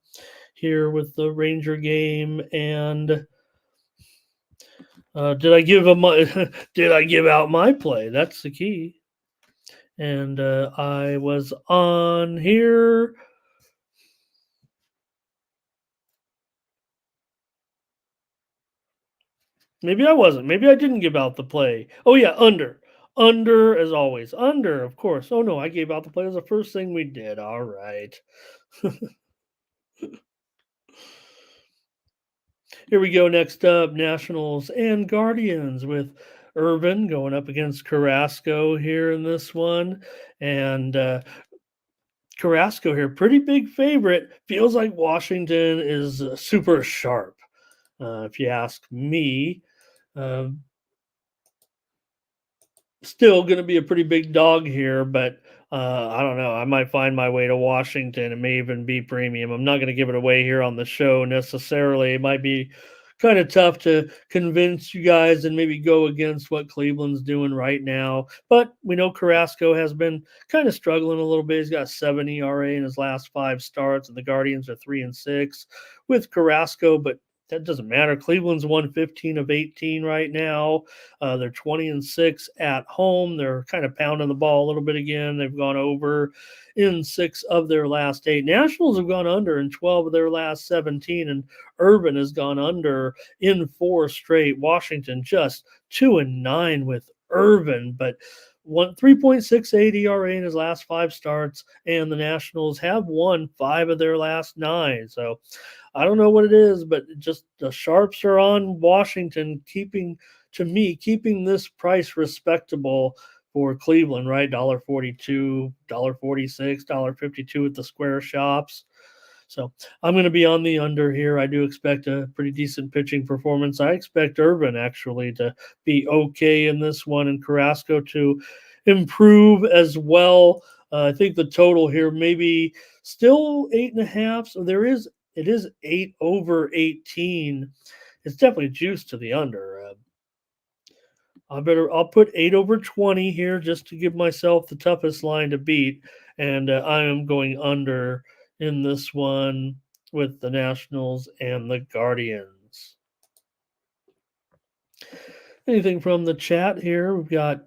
here with the Ranger game. And did I give did I give out my play? That's the key. And I was on here. Maybe I wasn't. Maybe I didn't give out the play. Oh yeah, under. Under as always. Under, of course. Oh no, I gave out the play as the first thing we did. All right. Here we go. Next up, Nationals and Guardians with Irvin going up against Carrasco here in this one. And Carrasco here, pretty big favorite. Feels like Washington is super sharp, if you ask me. Still going to be a pretty big dog here, but I don't know. I might find my way to Washington. It may even be premium. I'm not going to give it away here on the show necessarily. It might be kind of tough to convince you guys and maybe go against what Cleveland's doing right now. But we know Carrasco has been kind of struggling a little bit. He's got 7 ERA in his last 5 starts, and the Guardians are 3-6 with Carrasco, but that doesn't matter. Cleveland's won 15 of 18 right now. They're 20-6 at home. They're kind of pounding the ball a little bit again. They've gone over in 6 of their last 8. Nationals have gone under in 12 of their last 17, and Urban has gone under in 4 straight. Washington just 2-9 with Irvin, but 3.68 ERA in his last 5 starts, and the Nationals have won 5 of their last 9. So I don't know what it is, but just the sharps are on Washington, keeping this price respectable for Cleveland, right? $1.42, $1.46, $1.52 at the square shops. So I'm going to be on the under here. I do expect a pretty decent pitching performance. I expect Urban actually to be okay in this one, and Carrasco to improve as well. I think the total here maybe still 8.5. So it is 8 over 18. It's definitely juiced to the under. I'll put 8 over 20 here just to give myself the toughest line to beat, and I am going under in this one with the Nationals and the Guardians. Anything from the chat here? We've got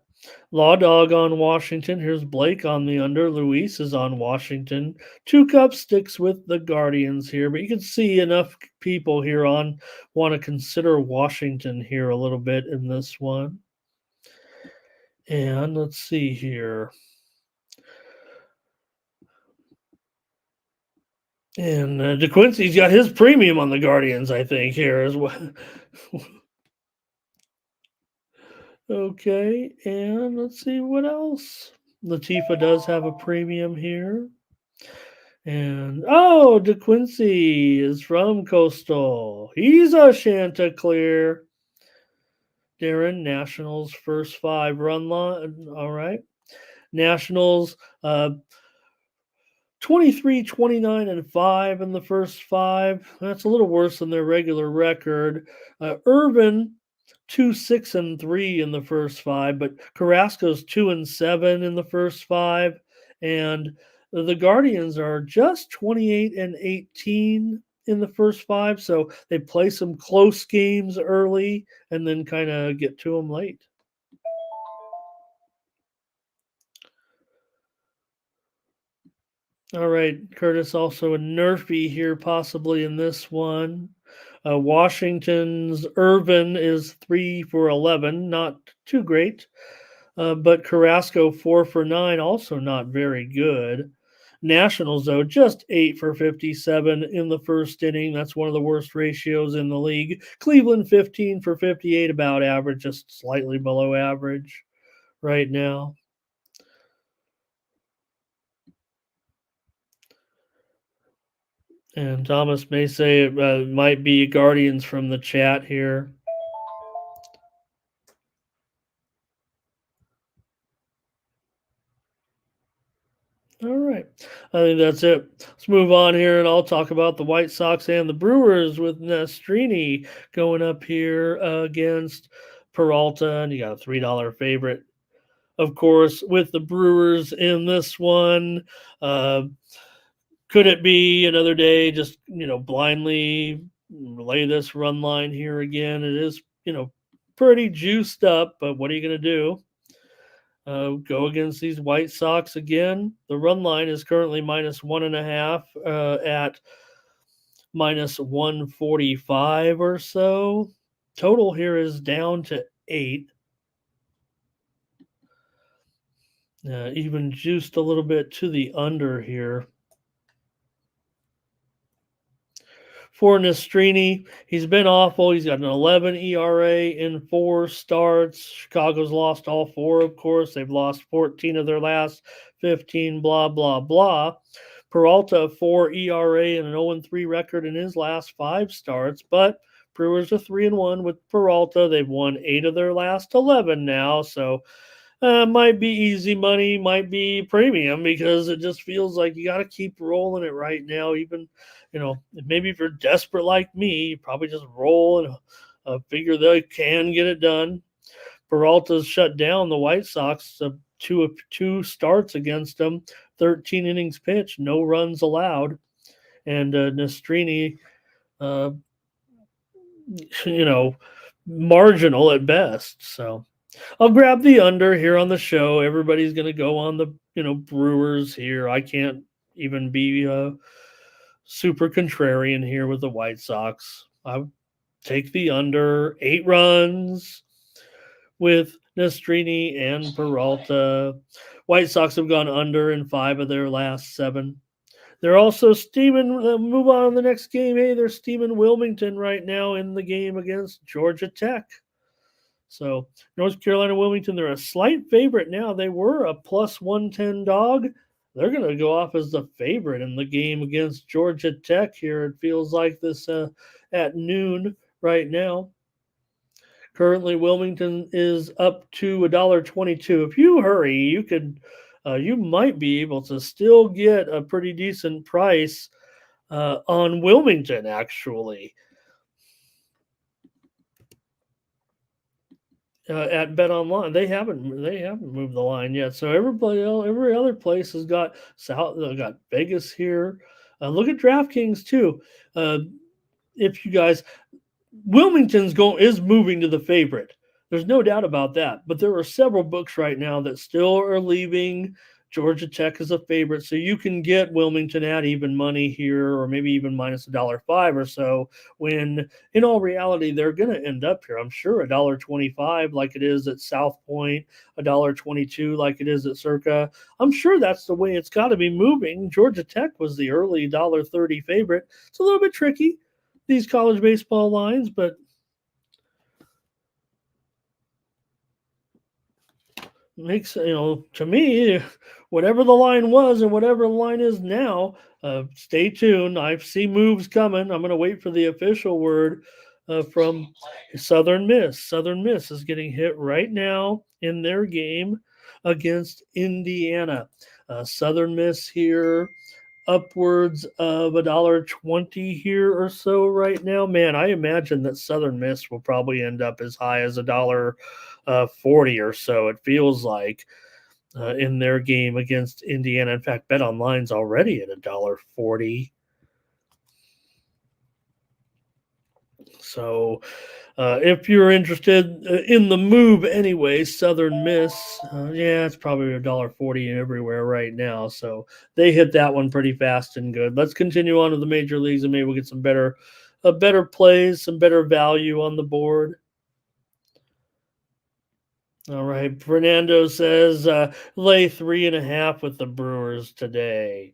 Law Dog on Washington. Here's Blake on the under. Luis is on Washington. 2 Cup sticks with the Guardians here, but you can see enough people here want to consider Washington here a little bit in this one. And let's see here. And DeQuincy's got his premium on the Guardians, I think, here as well. Okay, and let's see what else. Latifa does have a premium here. And DeQuincy is from Coastal. He's a Chanticleer. Darren, Nationals first 5 run line. All right. Nationals 23, 29, and 5 in the first 5. That's a little worse than their regular record. Irvin 2, 6, and 3 in the first 5, but Carrasco's 2 and 7 in the first 5. And the Guardians are just 28 and 18 in the first 5. So they play some close games early and then kind of get to them late. All right, Curtis, also a nerfy here, possibly in this one. Washington's Irvin is 3 for 11, not too great. But Carrasco 4 for 9, also not very good. Nationals, though, just 8 for 57 in the first inning. That's one of the worst ratios in the league. Cleveland 15 for 58, about average, just slightly below average right now. And Thomas may say it might be Guardians from the chat here. All right. I think that's it. Let's move on here, and I'll talk about the White Sox and the Brewers with Nastrini going up here against Peralta, and you got a $3 favorite, of course, with the Brewers in this one. Could it be another day just, blindly lay this run line here again? It is, pretty juiced up, but what are you going to do? Go against these White Sox again. The run line is currently -1.5 at -145 or so. Total here is down to 8. Even juiced a little bit to the under here. For Nastrini, he's been awful. He's got an 11 ERA in 4 starts. Chicago's lost all 4, of course. They've lost 14 of their last 15, blah, blah, blah. Peralta, 4 ERA and an 0-3 record in his last 5 starts, but Brewers are 3-1 with Peralta. They've won 8 of their last 11 now, so might be easy money, might be premium, because it just feels like you got to keep rolling it right now. Even, maybe if you're desperate like me, you probably just roll and figure they can get it done. Peralta's shut down the White Sox. Two starts against them, 13 innings pitched, no runs allowed. And Nastrini, marginal at best. So I'll grab the under here on the show. Everybody's going to go on the, Brewers here. I can't even be super contrarian here with the White Sox. I take the under 8 runs with Nastrini and Peralta. White Sox have gone under in 5 of their last 7. They're also steaming. Move on to the next game. Hey, they're steaming Wilmington right now in the game against Georgia Tech. So North Carolina, Wilmington, they're a slight favorite now. They were a +110 dog. They're going to go off as the favorite in the game against Georgia Tech here. It feels like this at noon right now. Currently, Wilmington is up to $1.22. If you hurry, you might be able to still get a pretty decent price on Wilmington, actually. At Bet Online, they haven't moved the line yet. So every other place has got got Vegas here. Look at DraftKings too. If you guys, Wilmington's is moving to the favorite. There's no doubt about that. But there are several books right now that still are leaving Georgia Tech as a favorite, so you can get Wilmington at even money here, or maybe even -$1.05 or so, when in all reality they're going to end up here, I'm sure, $1.25 like it is at South Point, $1.22 like it is at Circa. I'm sure that's the way it's got to be moving. Georgia Tech was the early $1.30 favorite. It's a little bit tricky, these college baseball lines, but makes, to me, whatever the line was and whatever the line is now, stay tuned. I see moves coming. I'm going to wait for the official word from Southern Miss. Southern Miss is getting hit right now in their game against Indiana. Southern Miss here upwards of $1.20 here or so right now. Man, I imagine that Southern Miss will probably end up as high as $1.40 or so. It feels like in their game against Indiana. In fact, Bet Online's already at $1.40. So if you're interested in the move anyway, Southern Miss, yeah, it's probably $1.40 everywhere right now. So they hit that one pretty fast and good. Let's continue on to the major leagues and maybe we'll get some better plays, some better value on the board. All right. Fernando says lay 3.5 with the Brewers today.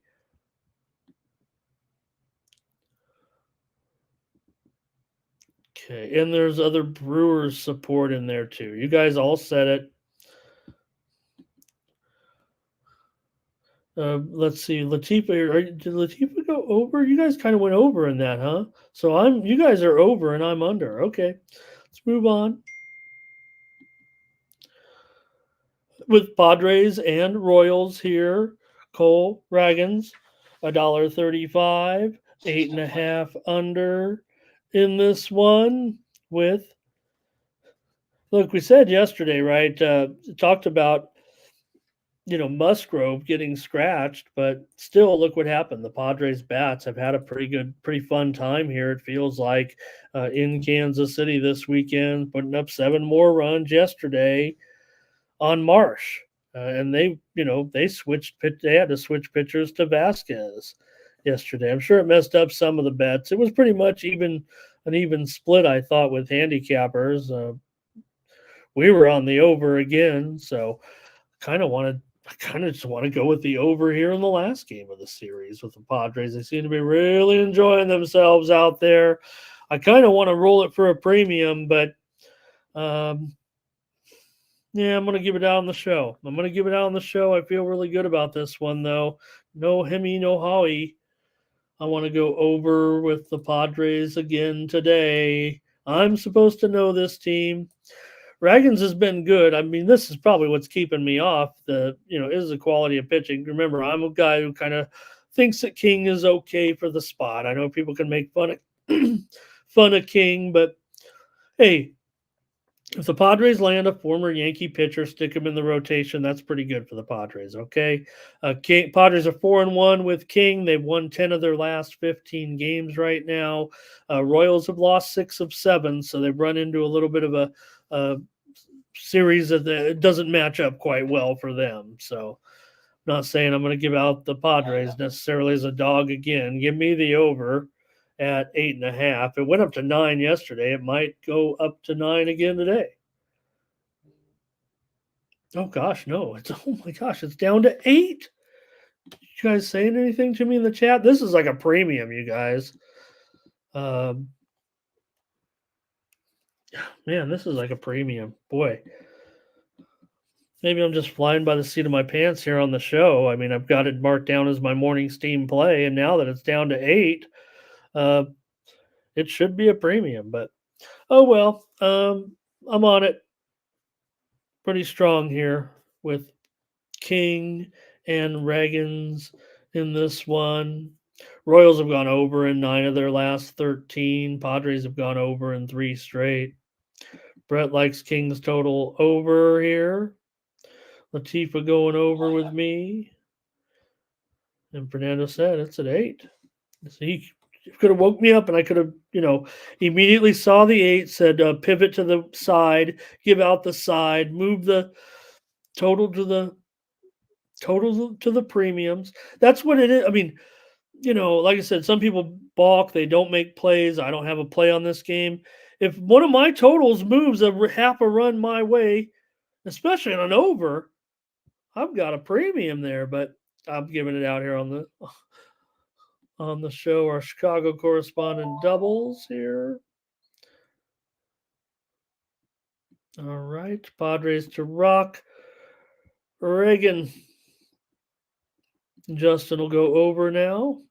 Okay. And there's other Brewers support in there too. You guys all said it. Let's see, Latifa. Did Latifa go over? You guys kind of went over in that, huh? So you guys are over and I'm under. Okay, let's move on with Padres and Royals here. Cole Ragans, $1.35, 8.5 under in this one. With look, we said yesterday, right? Talked about Musgrove getting scratched, but still, look what happened. The Padres bats have had a pretty fun time here. It feels like in Kansas City this weekend, putting up 7 more runs yesterday on Marsh, and they switched pitch. They had to switch pitchers to Vasquez yesterday. I'm sure it messed up some of the bets. It was pretty much an even split, I thought, with handicappers. We were on the over again, so kind of wanted. I kind of just want to go with the over here in the last game of the series with the Padres. They seem to be really enjoying themselves out there. I kind of want to roll it for a premium, but yeah, I'm going to give it out on the show. I feel really good about this one, though. No Hemi, no Howie. I want to go over with the Padres again today. I'm supposed to know this team. Ragans has been good. I mean, this is probably what's keeping me off. Is the quality of pitching. Remember, I'm a guy who kind of thinks that King is okay for the spot. I know people can make fun of King, but hey, if the Padres land a former Yankee pitcher, stick him in the rotation. That's pretty good for the Padres. Okay, Padres are 4-1 with King. They've won 10 of their last 15 games right now. Royals have lost 6 of 7, so they've run into a little bit of a series that doesn't match up quite well for them. So I'm not saying I'm going to give out the Padres necessarily as a dog again. Give me the over at 8.5. It went up to 9 yesterday. It might go up to 9 again today. Oh gosh, no. Oh my gosh, it's down to 8. You guys saying anything to me in the chat? This is like a premium, you guys. Man, this is like a premium. Boy. Maybe I'm just flying by the seat of my pants here on the show. I mean, I've got it marked down as my morning steam play, and now that it's down to 8, it should be a premium. But oh well, I'm on it pretty strong here with King and Ragans in this one. Royals have gone over in 9 of their last 13. Padres have gone over in 3 straight. Brett likes King's total over here. Latifa going over with me. And Fernando said it's at 8. So he could have woke me up and I could have, immediately saw the 8, said pivot to the side, give out the side, move the total to the premiums. That's what it is. I mean, like I said, some people balk. They don't make plays. I don't have a play on this game. If one of my totals moves half a run my way, especially on an over, I've got a premium there, but I'm giving it out here on the show. Our Chicago correspondent doubles here. All right, Padres to rock. Reagan. Justin will go over now.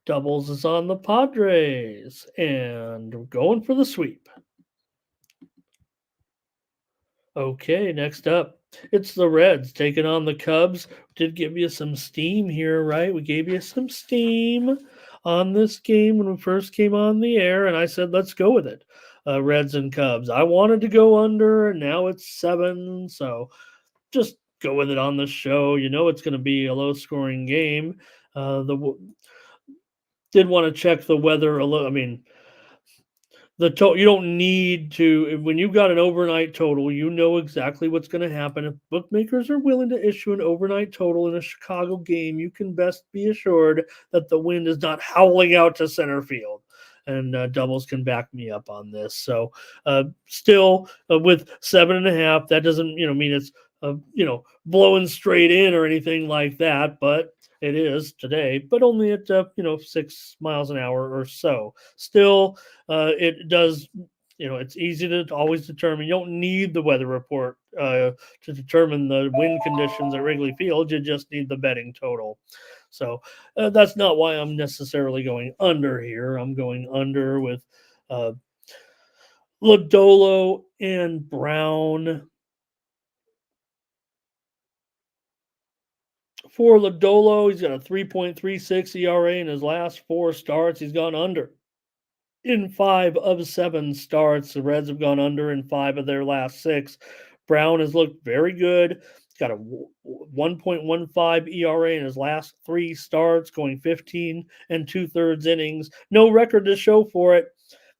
Doubles is on the Padres, and we're going for the sweep. Okay, next up, It's the Reds taking on the Cubs. Did give you some steam here, right? We gave you some steam on this game when we first came on the air, and I said, let's go with it. Reds and Cubs. I wanted to go under, and now it's 7. So just go with it on the show. You know it's going to be a low scoring game. Did want to check the weather a little. I mean, you don't need to when you've got an overnight total, you know exactly what's going to happen. If bookmakers are willing to issue an overnight total in a Chicago game, you can best be assured that the wind is not howling out to center field. And doubles can back me up on this. So still with 7.5, that doesn't mean it's blowing straight in or anything like that, but it is today, but only at 6 miles an hour or so. Still, it does. It's easy to always determine. You don't need the weather report to determine the wind conditions at Wrigley Field. You just need the betting total. So that's not why I'm necessarily going under here. I'm going under with Lodolo and Brown. For Lodolo, he's got a 3.36 ERA in his last 4 starts. He's gone under in 5 of 7 starts. The Reds have gone under in 5 of their last 6. Brown has looked very good. He's got a 1.15 ERA in his last 3 starts, going 15 and 2/3 innings. No record to show for it,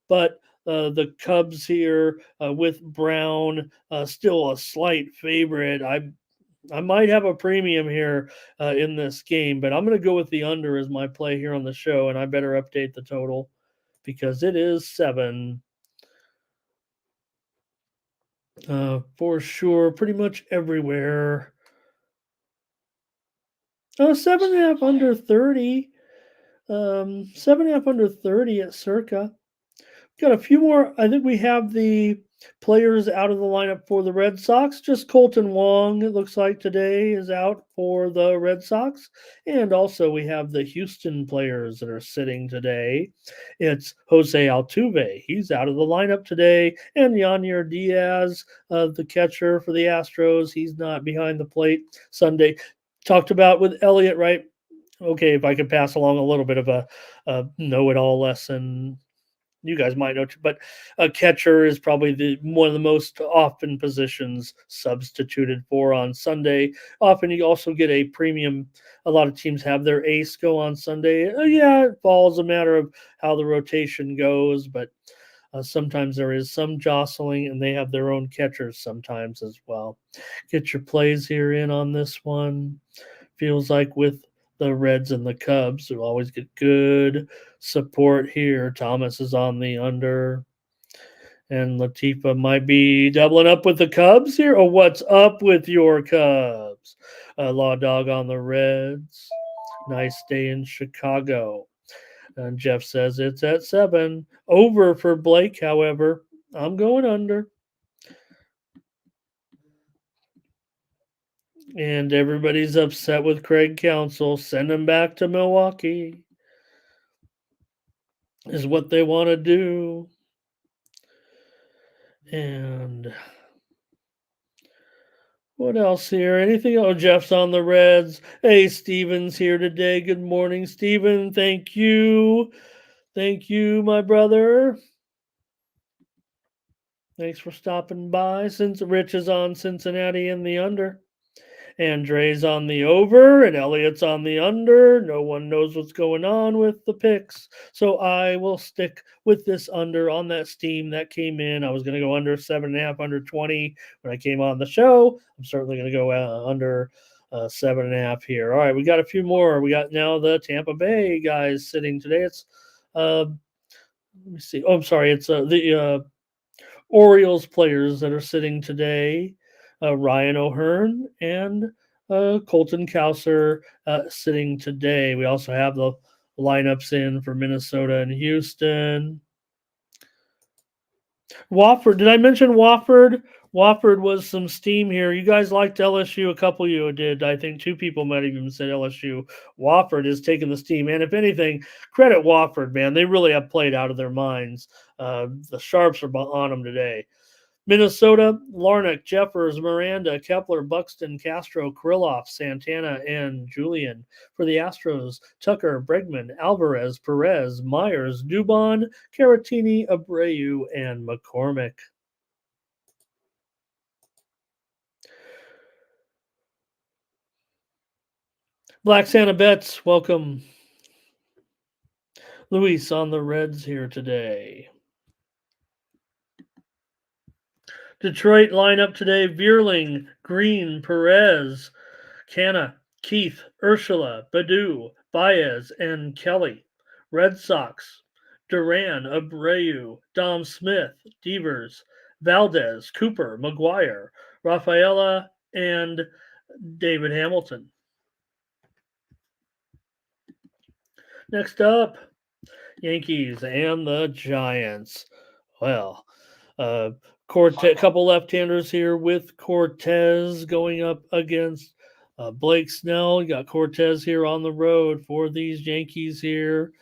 but the Cubs here with Brown still a slight favorite. I might have a premium here in this game, but I'm going to go with the under as my play here on the show, and I better update the total because it is 7. For sure, pretty much everywhere. 7.5 under 30. 7.5 under 30 at Circa. Got a few more. I think we have the players out of the lineup for the Red Sox. Just Colton Wong, it looks like today, is out for the Red Sox. And also we have the Houston players that are sitting today. It's Jose Altuve. He's out of the lineup today. And Yanier Diaz, the catcher for the Astros, he's not behind the plate Sunday. Talked about with Elliott, right? Okay, if I could pass along a little bit of a know-it-all lesson. You guys might know, but a catcher is probably one of the most often positions substituted for on Sunday. Often you also get a premium. A lot of teams have their ace go on Sunday. It falls a matter of how the rotation goes, but sometimes there is some jostling, and they have their own catchers sometimes as well. Get your plays here in on this one. Feels like with the Reds and the Cubs who always get good support here. Thomas is on the under. And Latifa might be doubling up with the Cubs here. Or what's up with your Cubs? Law Dog on the Reds. Nice day in Chicago. And Jeff says it's at 7. Over for Blake, however. I'm going under. And everybody's upset with Craig Counsell. Send him back to Milwaukee is what they want to do. And what else here? Anything? Oh, Jeff's on the Reds. Hey, Steven's here today. Good morning, Steven. Thank you. Thank you, my brother. Thanks for stopping by. Since Rich is on Cincinnati in the under. Andre's on the over and Elliott's on the under. No one knows what's going on with the picks. So I will stick with this under on that steam that came in. I was going to go under 7.5, under 20 when I came on the show. I'm certainly going to go under 7.5 here. All right, we got a few more. We got now the Tampa Bay guys sitting today. It's, let me see. Oh, I'm sorry. It's the Orioles players that are sitting today. Ryan O'Hearn and Colton Cowser sitting today. We also have the lineups in for Minnesota and Houston. Wofford. Did I mention Wofford? Wofford was some steam here. You guys liked LSU. A couple of you did. I think 2 people might have even said LSU. Wofford is taking the steam. And if anything, credit Wofford, man. They really have played out of their minds. The Sharps are on them today. Minnesota, Larnach, Jeffers, Miranda, Kepler, Buxton, Castro, Krylov, Santana, and Julian. For the Astros, Tucker, Bregman, Alvarez, Perez, Myers, Dubon, Caratini, Abreu, and McCormick. Black Santa Bets, welcome. Luis on the Reds here today. Detroit lineup today: Vierling, Green, Perez, Canna, Keith, Ursula, Badu, Baez, and Kelly. Red Sox: Duran, Abreu, Dom Smith, Devers, Valdez, Cooper, McGuire, Rafaela, and David Hamilton. Next up, Yankees and the Giants. Well, couple left-handers here with Cortez going up against Blake Snell. You got Cortez here on the road for these Yankees here.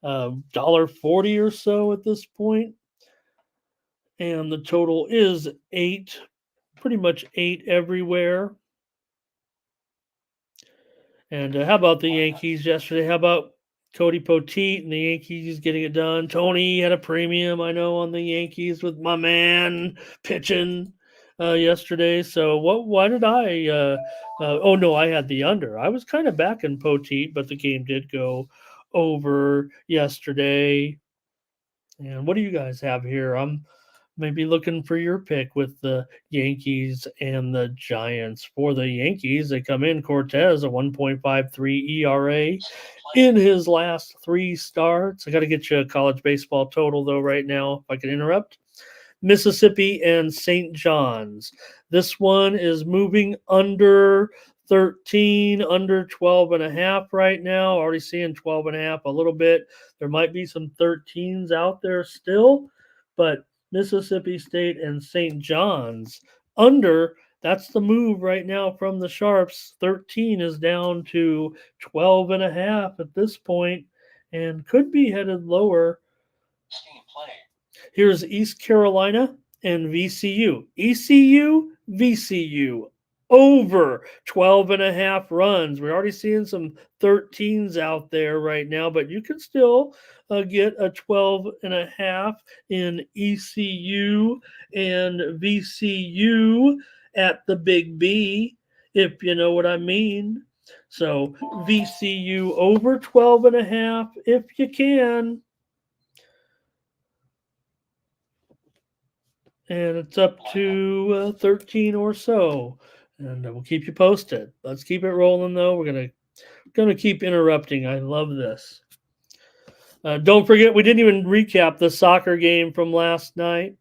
$1.40 or so at this point. And the total is 8, pretty much 8 everywhere. And how about the Yankees yesterday? How about Cody Poteet and the Yankees getting it done? Tony had a premium, I know, on the Yankees with my man pitching yesterday. So why did I? Oh no, I had the under. I was kind of backing Poteet, but the game did go over yesterday. And what do you guys have here? I'm maybe looking for your pick with the Yankees and the Giants. For the Yankees, they come in Cortez, a 1.53 ERA in his last 3 starts. I got to get you a college baseball total, though, right now, if I can interrupt. Mississippi and St. John's. This one is moving under 13, under 12.5 right now. Already seeing 12.5 a little bit. There might be some 13s out there still, but Mississippi State and St. John's under. That's the move right now from the Sharps. 13 is down to 12.5 at this point and could be headed lower. Steam play. Here's East Carolina and VCU. ECU, VCU. Over 12.5 runs. We're already seeing some 13s out there right now, but you can still get a 12.5 in ECU and VCU at the Big B, if you know what I mean. So VCU over 12.5 if you can. And it's up to 13 or so, and we'll keep you posted. Let's keep it rolling, though. We're gonna keep interrupting. I love this. Don't forget, we didn't even recap the soccer game from last night.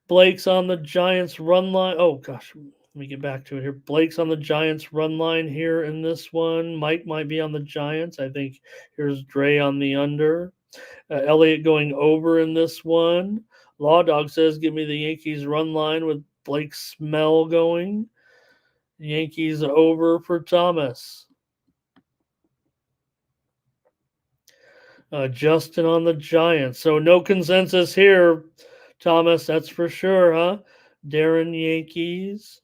Blake's on the Giants run line. Oh gosh, let me get back to it here. Blake's on the Giants run line here in this one. Mike might be on the Giants. I think here's Dre on the under. Elliott going over in this one. Law Dog says, give me the Yankees run line with Blake Snell going. Yankees over for Thomas. Justin on the Giants. So no consensus here, Thomas, that's for sure, huh? Darren Yankees.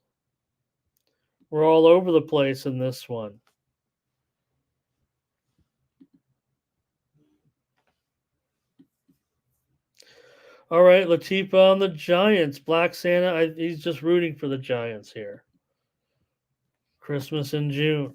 We're all over the place in this one. All right, Latifa on the Giants. Black Santa, he's just rooting for the Giants here. Christmas in June.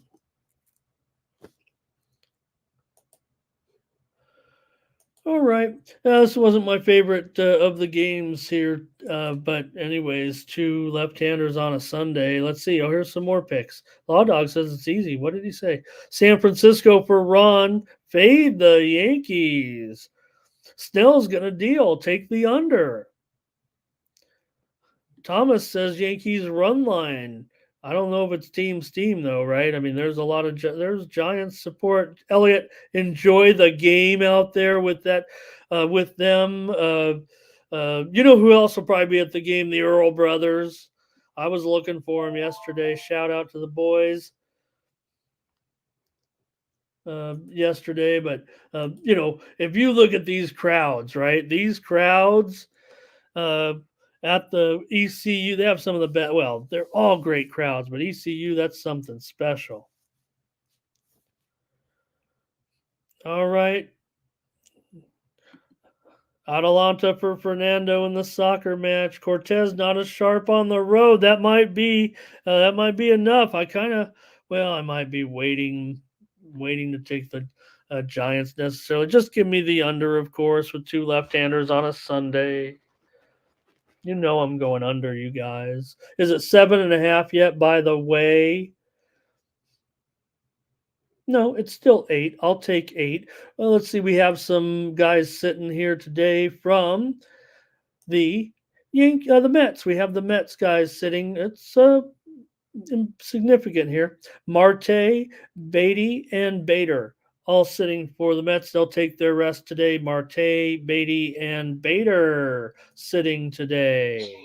All right. This wasn't my favorite of the games here. But anyways, 2 left-handers on a Sunday. Let's see. Oh, here's some more picks. Law Dog says it's easy. What did he say? San Francisco for Ron. Fade the Yankees. Snell's going to deal. Take the under. Thomas says Yankees run line. I don't know if it's team steam though, right? I mean, there's a lot of there's Giants support. Elliot, enjoy the game out there with that, with them. You know who else will probably be at the game? The Earl brothers. I was looking for them yesterday. Shout out to the boys. yesterday. But if you look at these crowds, right? These crowds uh, at the ECU, they have some of the best. Well, they're all great crowds, but ECU, that's something special. All right. Atalanta for Fernando in the soccer match. Cortez not as sharp on the road. That might be enough. I might be waiting to take the Giants necessarily. Just give me the under, of course, with two left-handers on a Sunday. You know I'm going under, you guys. Is it 7.5 yet? By the way, no, it's still 8. I'll take 8. Well, let's see. We have some guys sitting here today from the the Mets. We have the Mets guys sitting. It's significant here. Marte, Beatty, and Bader all sitting for the Mets. They'll take their rest today. Marte, Beatty, and Bader sitting today.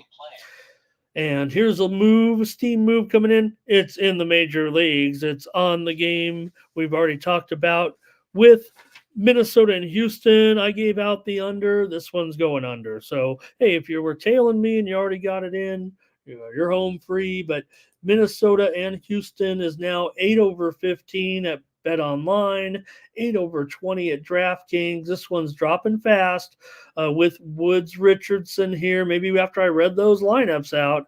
And here's a steam move coming in. It's in the major leagues. It's on the game we've already talked about with Minnesota and Houston. I gave out the under. This one's going under. So, hey, if you were tailing me and you already got it in, you're home free. But Minnesota and Houston is now 8/15 at Bet Online, 8/20 at DraftKings. This one's dropping fast with Woods Richardson here. Maybe after I read those lineups out,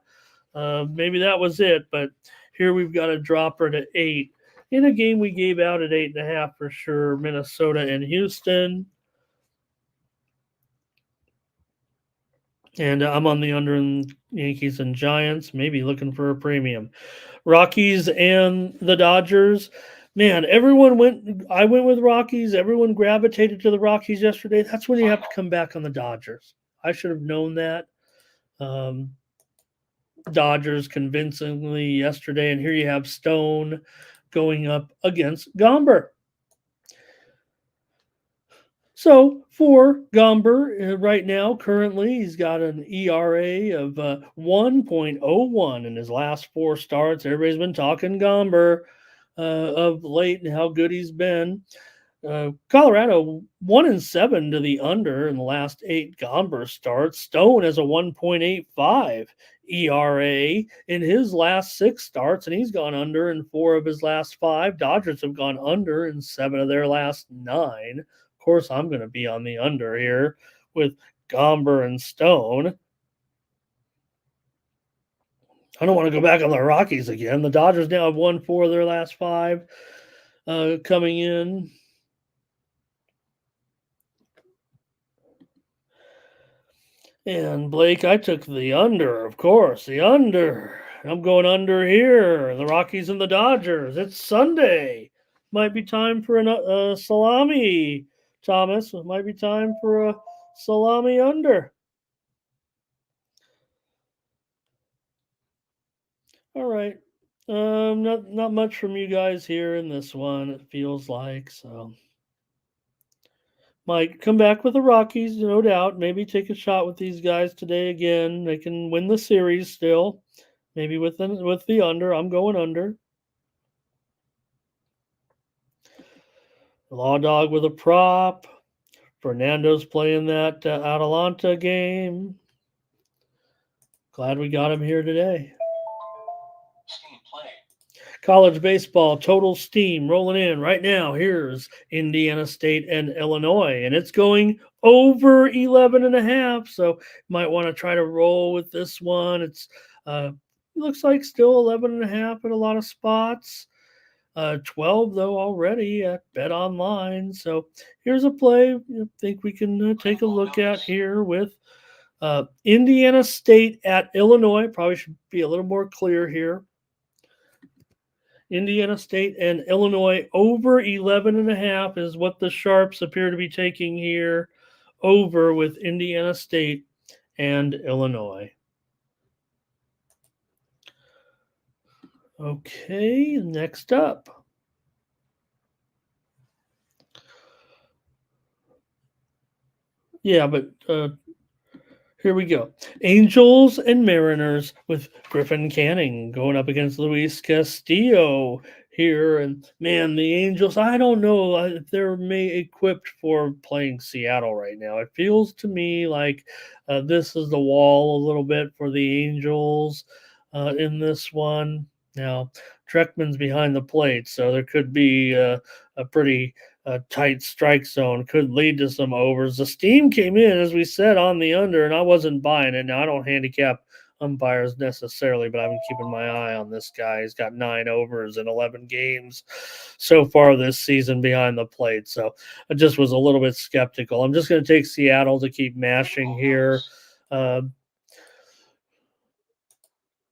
maybe that was it. But here we've got a dropper to 8 in a game we gave out at 8.5 for sure. Minnesota and Houston. And I'm on the under in Yankees and Giants, maybe looking for a premium. Rockies and the Dodgers. Man, I went with Rockies. Everyone gravitated to the Rockies yesterday. That's when you have to come back on the Dodgers. I should have known that. Dodgers convincingly yesterday. And here you have Stone going up against Gomber. So for Gomber, right now, currently, he's got an ERA of 1.01 in his last 4 starts. Everybody's been talking Gomber of late and how good he's been. Colorado 1-7 to the under in the last 8 Gomber starts. Stone has a 1.85 ERA in his last 6 starts, and he's gone under in 4 of his last 5. Dodgers have gone under in 7 of their last 9. Of course, I'm going to be on the under here with Gomber and Stone. I don't want to go back on the Rockies again. The Dodgers now have won 4 of their last 5 coming in. And Blake, I took the under, of course, the under. I'm going under here. The Rockies and the Dodgers. It's Sunday. Might be time for a salami, Thomas. It might be time for a salami under. All right. Not much from you guys here in this one, it feels like. So might come back with the Rockies, no doubt. Maybe take a shot with these guys today again. They can win the series still. Maybe with the under. I'm going under. Law Dog with a prop. Fernando's playing that Atalanta game. Glad we got him here today. College baseball, total steam rolling in right now. Here's Indiana State and Illinois, and it's going over 11.5. So you might want to try to roll with this one. It looks like still 11.5 in a lot of spots. 12 though already at Bet Online. So here's a play I think we can take a look at here with Indiana State at Illinois. Probably should be a little more clear here. Indiana State and Illinois over 11.5 is what the sharps appear to be taking here, over with Indiana State and Illinois. Okay, next up. Yeah, but here we go. Angels and Mariners with Griffin Canning going up against Luis Castillo here. And man, the Angels, I don't know if they're equipped for playing Seattle right now. It feels to me like this is the wall a little bit for the Angels in this one. Now, Treckman's behind the plate, so there could be a pretty tight strike zone, could lead to some overs. The steam came in, as we said, on the under, and I wasn't buying it. Now, I don't handicap umpires necessarily, but I've been keeping my eye on this guy. He's got 9 overs in 11 games so far this season behind the plate. So I just was a little bit skeptical. I'm just going to take Seattle to keep mashing here.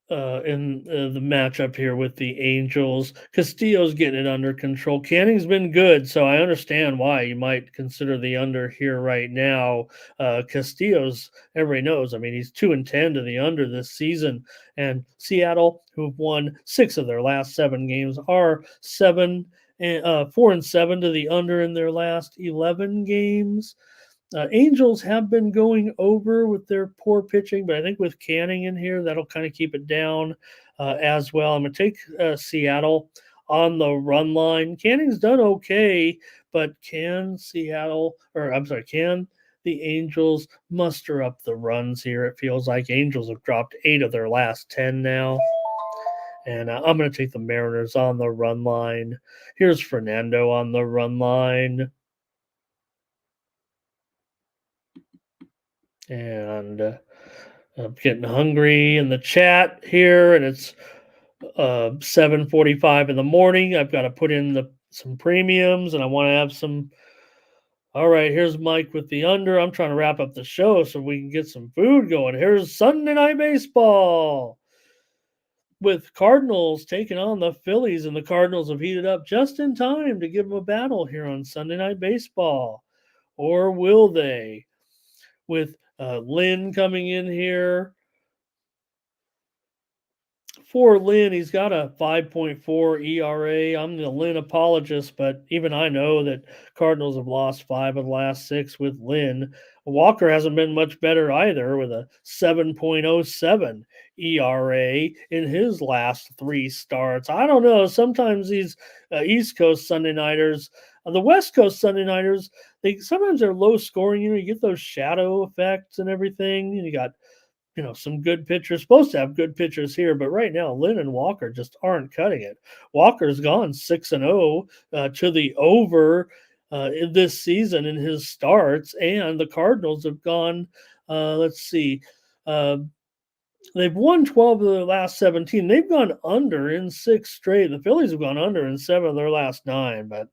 In the matchup here with the Angels. Castillo's getting it under control. Canning's been good, so I understand why you might consider the under here right now. Castillo's, everybody knows, I mean, he's 2-10 to the under this season. And Seattle, who've won 6 of their last 7 games, are 4-7 to the under in their last 11 games. Angels have been going over with their poor pitching, but I think with Canning in here, that'll kind of keep it down as well. I'm going to take Seattle on the run line. Canning's done okay, but can the Angels muster up the runs here? It feels like Angels have dropped 8 of their last 10 now. And I'm going to take the Mariners on the run line. Here's Fernando on the run line. And I'm getting hungry in the chat here, and it's 7:45 in the morning. I've got to put in some premiums, and I want to have some. All right, here's Mike with the under. I'm trying to wrap up the show so we can get some food going. Here's Sunday Night Baseball with Cardinals taking on the Phillies, and the Cardinals have heated up just in time to give them a battle here on Sunday Night Baseball. Or will they? With Lynn coming in here. For Lynn, he's got a 5.4 ERA. I'm the Lynn apologist, but even I know that Cardinals have lost 5 of the last 6 with Lynn. Walker hasn't been much better either with a 7.07 ERA in his last 3 starts. I don't know. Sometimes these East Coast Sunday Nighters, the West Coast Sunday Nighters, sometimes they're low scoring. You get those shadow effects and everything. And you got some good pitchers, supposed to have good pitchers here, but right now Lynn and Walker just aren't cutting it. Walker's gone 6-0 to the over in this season in his starts, and the Cardinals have gone, they've won 12 of their last 17. They've gone under in 6 straight. The Phillies have gone under in 7 of their last 9, but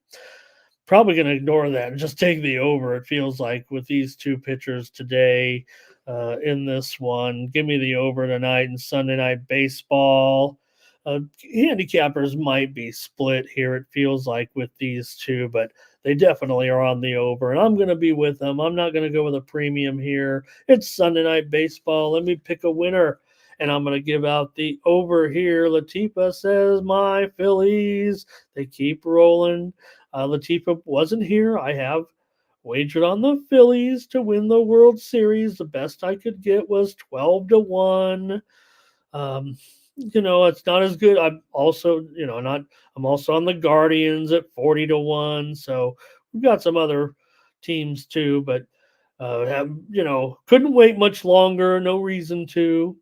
probably going to ignore that and just take the over, it feels like, with these 2 pitchers today. In this one, give me the over tonight in Sunday Night Baseball. Handicappers might be split here, it feels like, with these 2, but they definitely are on the over, and I'm going to be with them. I'm not going to go with a premium here. It's Sunday Night Baseball. Let me pick a winner, and I'm going to give out the over here. Latifa says my Phillies. They keep rolling. Latifa wasn't here. I have wagered on the Phillies to win the World Series. The best I could get was 12-1. It's not as good. I'm also, I'm also on the Guardians at 40-1. So we've got some other teams too, but couldn't wait much longer. No reason to.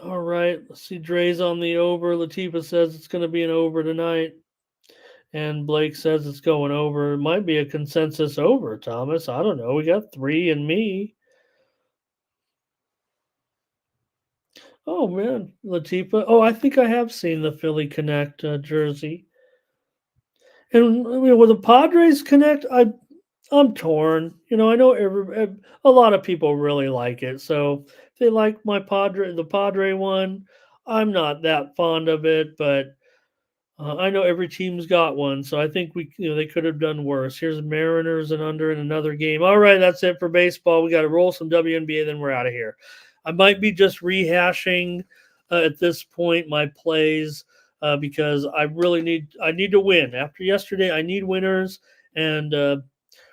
All right, let's see. Dre's on the over. Latifa says it's going to be an over tonight. And Blake says it's going over. It might be a consensus over, Thomas. I don't know. We got 3 and me. Oh, man. Latifa. Oh, I think I have seen the Philly Connect jersey. And with the Padres Connect, I'm torn. I know a lot of people really like it. So if they like the Padre one, I'm not that fond of it, but I know every team's got one, so I think they could have done worse. Here's Mariners and under in another game. All right, that's it for baseball. We got to roll some WNBA, then we're out of here. I might be just rehashing at this point my plays because I need to win. After yesterday, I need winners, and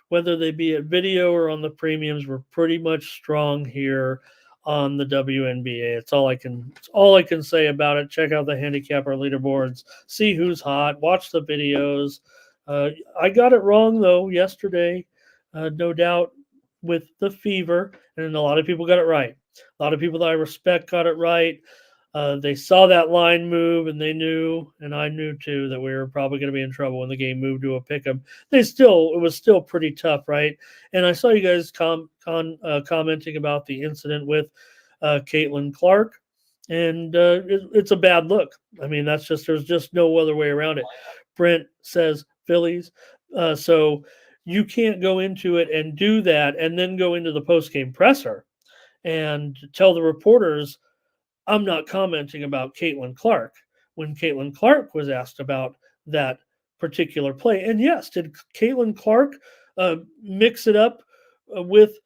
whether they be at video or on the premiums, we're pretty much strong here on the WNBA. It's all I can say about it. Check out the handicapper leaderboards, see who's hot, watch the videos. I got it wrong though yesterday, no doubt, with the fever, and a lot of people got it right. A lot of people that I respect got it right. They saw that line move and they knew, and I knew too, that we were probably going to be in trouble when the game moved to a pick 'em. It was still pretty tough, right? And I saw you guys commenting about the incident with Caitlin Clark, and it's a bad look. I mean, there's just no other way around it. Brent says Phillies, so you can't go into it and do that, and then go into the post game presser and tell the reporters, I'm not commenting about Caitlin Clark, when Caitlin Clark was asked about that particular play. And yes, did Caitlin Clark mix it up uh, with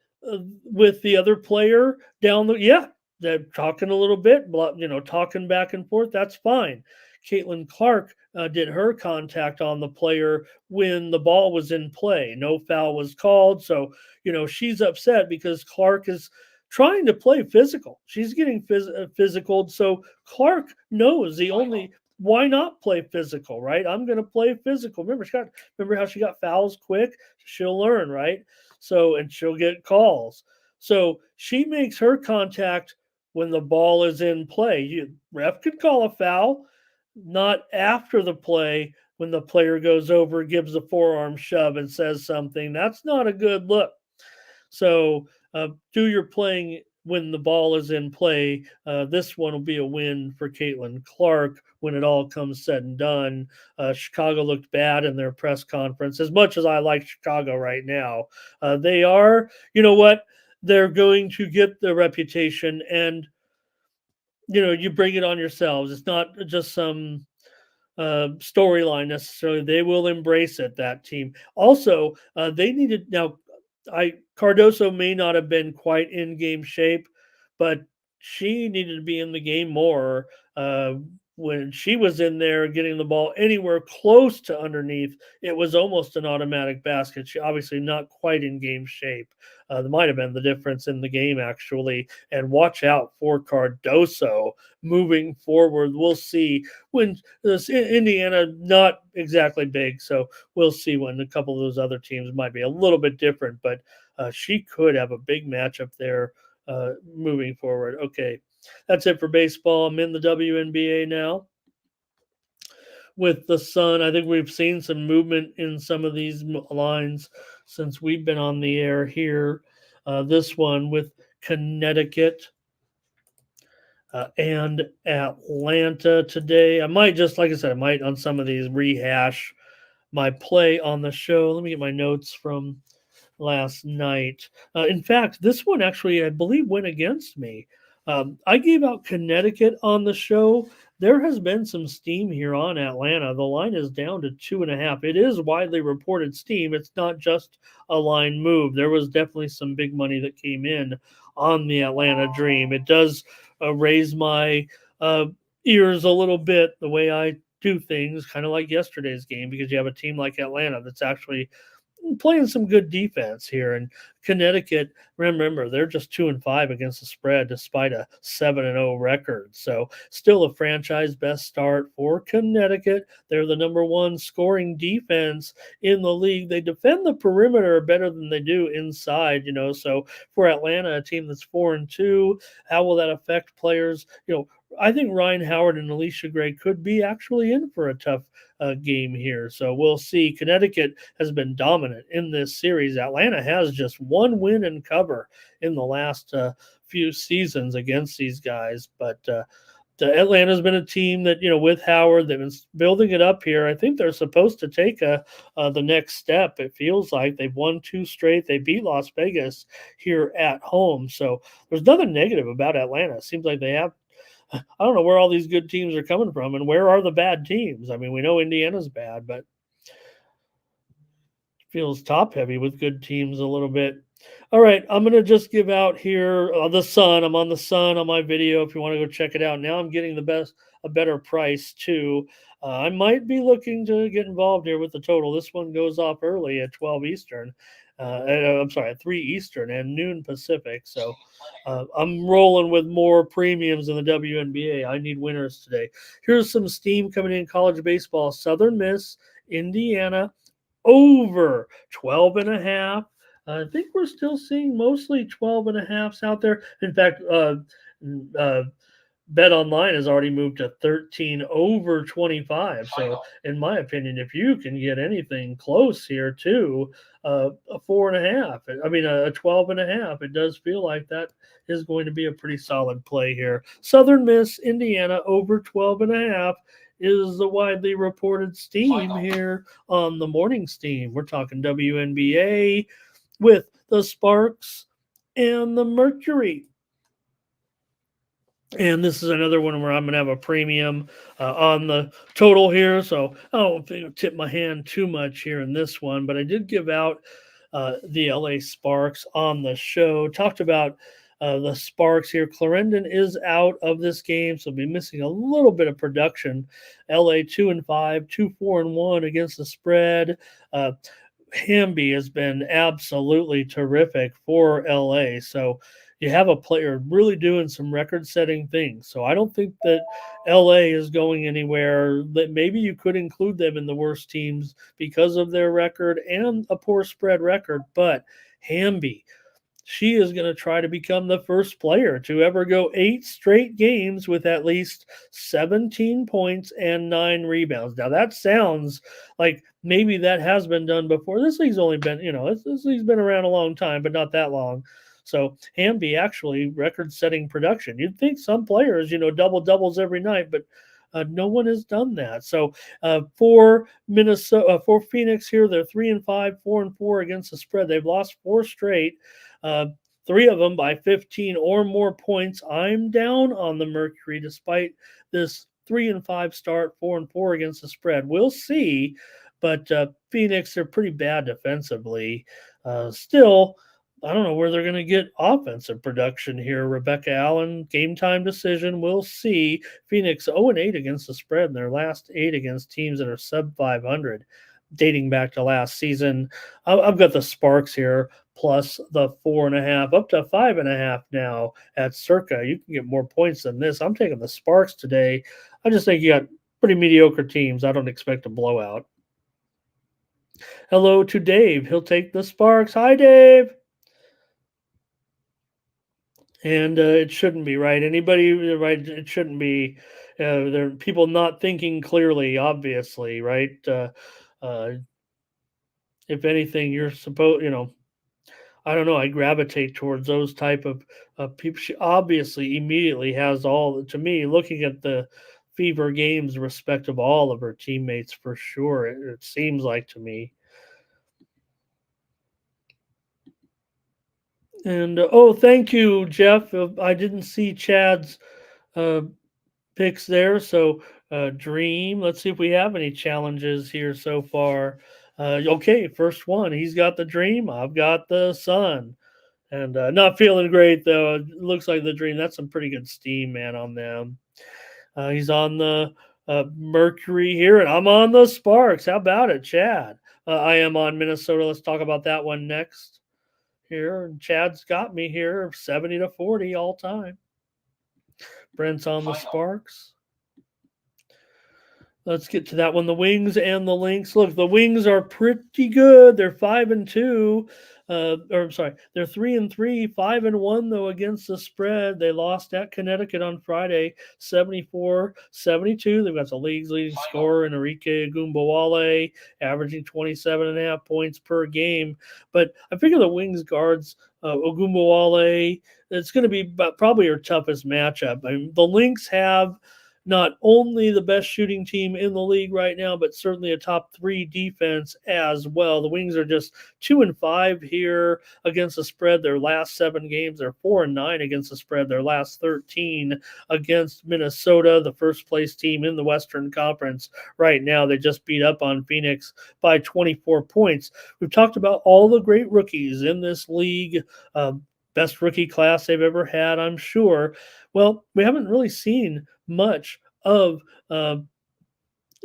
with the other player down the? Yeah, they're talking a little bit, talking back and forth. That's fine. Caitlin Clark did her contact on the player when the ball was in play. No foul was called, so she's upset because Clark is trying to play physical. She's getting physical. So Clark knows why not play physical, right? I'm going to play physical. Remember how she got fouls quick? She'll learn, right? So, and she'll get calls. So she makes her contact when the ball is in play. Ref could call a foul, not after the play when the player goes over, gives a forearm shove and says something. That's not a good look. So do your playing when the ball is in play. This one will be a win for Caitlin Clark when it all comes said and done. Chicago looked bad in their press conference. As much as I like Chicago right now, they are, you know what? They're going to get the reputation, and you bring it on yourselves. It's not just some storyline necessarily. They will embrace it. That team also, they needed now. Cardoso may not have been quite in game shape, but she needed to be in the game more. When she was in there getting the ball anywhere close to underneath, it was almost an automatic basket. She obviously not quite in game shape. That might have been the difference in the game, actually. And watch out for Cardoso moving forward. We'll see when this Indiana not exactly big, so we'll see when a couple of those other teams might be a little bit different. But she could have a big matchup there moving forward. Okay, that's it for baseball. I'm in the WNBA now with the Sun. I think we've seen some movement in some of these lines since we've been on the air here. This one with Connecticut and Atlanta today. I might just, like I said, on some of these rehash my play on the show. Let me get my notes from last night. In fact, this one actually, I believe, went against me. I gave out Connecticut on the show. There has been some steam here on Atlanta. The line is down to 2.5. It is widely reported steam. It's not just a line move. There was definitely some big money that came in on the Atlanta Dream. It does raise my ears a little bit, the way I do things, kind of like yesterday's game, because you have a team like Atlanta that's actually playing some good defense here. And Connecticut, remember, they're just 2-5 against the spread despite a 7-0 record. So still a franchise best start for Connecticut. They're the number one scoring defense in the league. They defend the perimeter better than they do inside, So for Atlanta, a team that's 4-2, how will that affect players? I think Ryan Howard and Alicia Gray could be actually in for a tough game here. So we'll see. Connecticut has been dominant in this series. Atlanta has just one win and cover in the last few seasons against these guys. But Atlanta's been a team that, with Howard, they've been building it up here. I think they're supposed to take the next step. It feels like they've won 2 straight. They beat Las Vegas here at home. So there's nothing negative about Atlanta. It seems like they have, I don't know where all these good teams are coming from and where are the bad teams. I mean, we know Indiana's bad, but it feels top heavy with good teams a little bit. All right, I'm going to just give out here the Sun. I'm on the Sun on my video if you want to go check it out. Now I'm getting a better price too. I might be looking to get involved here with the total. This one goes off early at 12 Eastern. I'm sorry, at 3 Eastern and noon Pacific. So I'm rolling with more premiums in the WNBA. I need winners today. Here's some steam coming in college baseball. Southern Miss, Indiana, over 12 and a half. I think we're still seeing mostly 12 and a halves out there. In fact, uh, Bet Online has already moved to 13 over 25. So, in my opinion, if you can get anything close here to a 4.5, I mean, a 12 and a half, it does feel like that is going to be a pretty solid play here. Southern Miss, Indiana, over 12 and a half is the widely reported steam here on the morning steam. We're talking WNBA with the Sparks and the Mercury. And this is another one where I'm going to have a premium on the total here. So I don't tip my hand too much here in this one, but I did give out the LA Sparks on the show. Talked about the Sparks here. Clarendon is out of this game, so be missing a little bit of production. LA 2-5, 2-4-1 against the spread. Hamby has been absolutely terrific for LA. So you have a player really doing some record-setting things. So I don't think that LA is going anywhere. That maybe you could include them in the worst teams because of their record and a poor spread record. But Hamby, she is going to try to become the first player to ever go 8 straight games with at least 17 points and 9 rebounds. Now, that sounds like maybe that has been done before. This league's only been, this league's been around a long time, but not that long. So Hamby actually record-setting production. You'd think some players, double-doubles every night, but no one has done that. So for Minnesota, for Phoenix here, they're 3-5, 4-4 against the spread. They've lost 4 straight. 3 of them by 15 or more points. I'm down on the Mercury despite this 3-5 start, 4-4 against the spread. We'll see, but Phoenix are pretty bad defensively. Still, I don't know where they're going to get offensive production here. Rebecca Allen, game time decision. We'll see. Phoenix 0-8 against the spread in their last 8 against teams that are sub 500, dating back to last season. I've got the Sparks here plus the 4.5 up to 5.5 now at Circa. You can get more points than this. I'm taking the Sparks today. I just think you got pretty mediocre teams. I don't expect a blowout. Hello to Dave. He'll take the Sparks. Hi, Dave. And it shouldn't be, right? Anybody, right? It shouldn't be. There are people not thinking clearly, obviously, right? If anything, you're supposed, I don't know. I gravitate towards those type of people. She obviously immediately has all, to me, looking at the Fever games, respect of all of her teammates for sure. It seems like to me. And thank you, Jeff. I didn't see Chad's picks there. So Dream. Let's see if we have any challenges here so far. Okay, first one. He's got the Dream. I've got the Sun. And not feeling great, though. It looks like the Dream. That's some pretty good steam, man, on them. He's on the Mercury here, and I'm on the Sparks. How about it, Chad? I am on Minnesota. Let's talk about that one next here. And Chad's got me here, 70-40 all time. Brent's on the Sparks. Let's get to that one. The Wings and the Lynx. Look, the Wings are pretty good. They're 5-2. They're 3-3, 5-1 though against the spread. They lost at Connecticut on Friday, 74-72. They've got the league's leading scorer in Enrique Agumbawale, averaging 27.5 points per game. But I figure the Wings guards, Agumbawale, it's going to be probably her toughest matchup. I mean, the Lynx have not only the best shooting team in the league right now, but certainly a top 3 defense as well. The Wings are just 2-5 here against the spread. Their last 7 games, they're 4-9 against the spread. Their last 13 against Minnesota, the first place team in the Western Conference right now. They just beat up on Phoenix by 24 points. We've talked about all the great rookies in this league. Best rookie class they've ever had, I'm sure. Well, we haven't really seen much of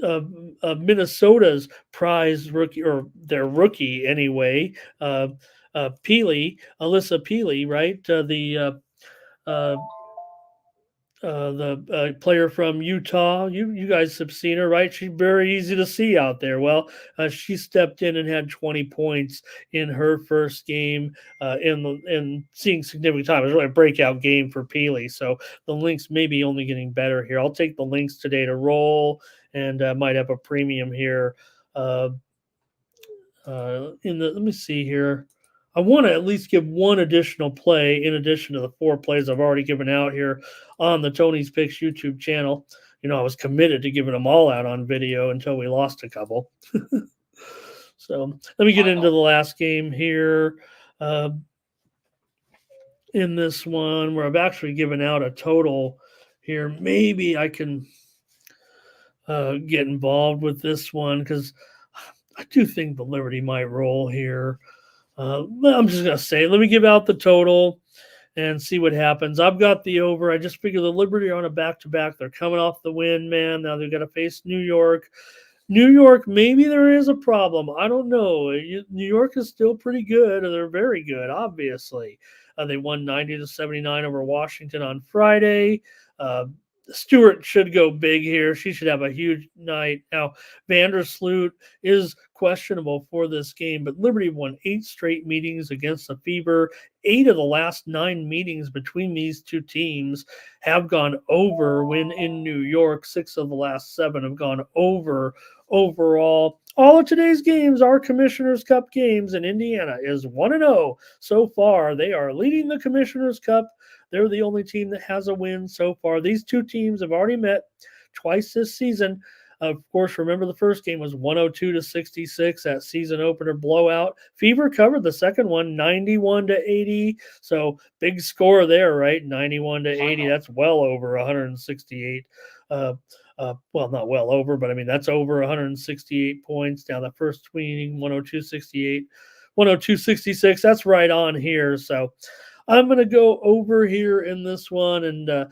Minnesota's prize rookie, or their rookie anyway, Peely, Alyssa Peely, right? The player from Utah. You guys have seen her, right? She's very easy to see out there. Well, she stepped in and had 20 points in her first game in seeing significant time. It was really a breakout game for Peely. So the links may be only getting better here. I'll take the links today to roll, and might have a premium here. Let me see here. I want to at least give one additional play in addition to the 4 plays I've already given out here on the Tony's Picks YouTube channel. I was committed to giving them all out on video until we lost a couple. So let me get into the last game here. In this one, where I've actually given out a total here. Maybe I can get involved with this one because I do think the Liberty might roll here. I'm just going to say, let me give out the total and see what happens. I've got the over. I just figure the Liberty are on a back-to-back. They're coming off the win, man. Now they've got to face New York. New York, maybe there is a problem. I don't know. New York is still pretty good. They're very good, obviously. They won 90-79 over Washington on Friday. Stewart should go big here. She should have a huge night. Now, Vandersloot is questionable for this game, but Liberty won 8 straight meetings against the Fever. 8 of the last 9 meetings between these two teams have gone over when in New York. 6 of the last 7 have gone over overall. All of today's games are Commissioner's Cup games, and Indiana is 1-0 so far. They are leading the Commissioner's Cup. They're the only team that has a win so far. These two teams have already met twice this season. Of course, remember the first game was 102-66, that season opener blowout. Fever covered the second one, 91-80. So big score there, right? 91-80. That's well over 168. Well, not well over, but I mean, that's over 168 points. Now the first meeting, 102-68, 102-66. That's right on here. So I'm going to go over here in this one, and I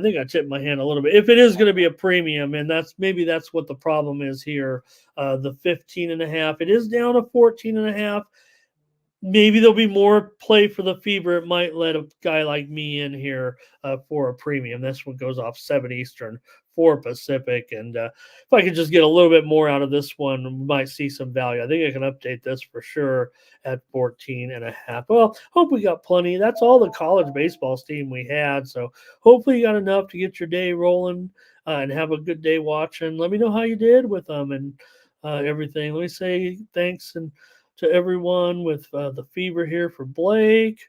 think I tipped my hand a little bit. If it is going to be a premium, and that's what the problem is here, the 15.5. It is down to 14.5. Maybe there'll be more play for the Fever. It might let a guy like me in here for a premium. This one goes off 7 Eastern, 4 Pacific. And if I could just get a little bit more out of this one, we might see some value. I think I can update this for sure at 14.5. Well, hope we got plenty. That's all the college baseball steam we had. So hopefully you got enough to get your day rolling and have a good day watching. Let me know how you did with them and everything. Let me say thanks and to everyone with the Fever here for Blake.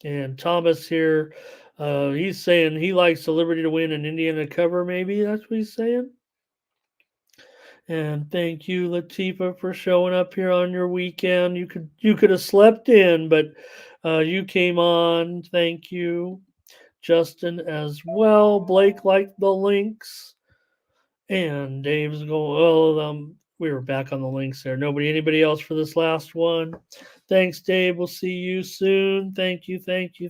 And Thomas here, he's saying he likes the Liberty to win and Indiana cover, maybe. That's what he's saying. And thank you, Latifa, for showing up here on your weekend. You could have slept in, but you came on. Thank you. Justin as well. Blake liked the links. And Dave's going, we were back on the links there. Anybody else for this last one? Thanks, Dave. We'll see you soon. Thank you. Thanks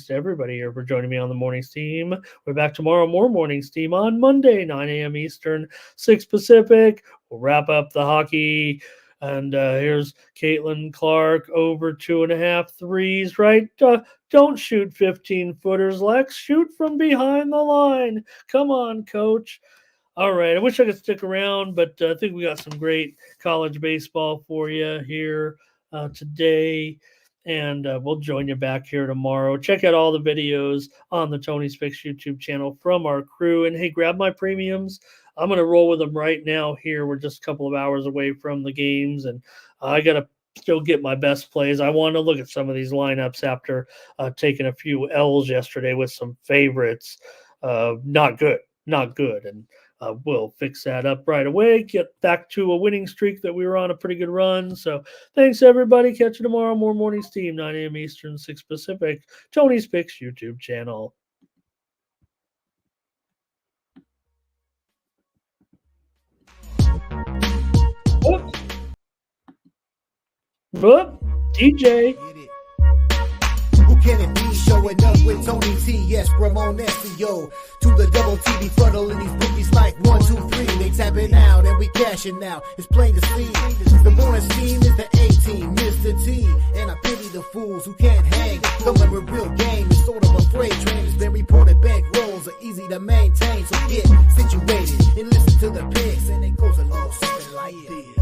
to everybody here for joining me on the Morning Steam. We're back tomorrow, more Morning Steam on Monday, 9 a.m. Eastern, 6 Pacific. We'll wrap up the hockey. And here's Caitlin Clark, over 2.5 threes, right? Don't shoot 15-footers, Lex. Shoot from behind the line. Come on, coach. All right. I wish I could stick around, but I think we got some great college baseball for you here today. And we'll join you back here tomorrow. Check out all the videos on the Tony's Picks YouTube channel from our crew. And hey, grab my premiums. I'm going to roll with them right now here. We're just a couple of hours away from the games, and I got to still get my best plays. I want to look at some of these lineups after taking a few L's yesterday with some favorites. Not good. And we'll fix that up right away. Get back to a winning streak that we were on a pretty good run. So thanks, everybody. Catch you tomorrow. More Morning Steam, 9 a.m. Eastern, 6 Pacific. Tony's Picks YouTube channel. Whoop, DJ. Who can it be showing up with Tony T? T.S. Ramon SEO. To the double T, be fuddling these bookies like 1, 2, 3. They tapping out and we cashing out. It's plain to see. The morning team is the A-team, Mr. T. And I pity the fools who can't hang. Coming with real game is sort of a freight train. It's been reported bank rolls are easy to maintain. So get situated and listen to the picks. And it goes a little something like this.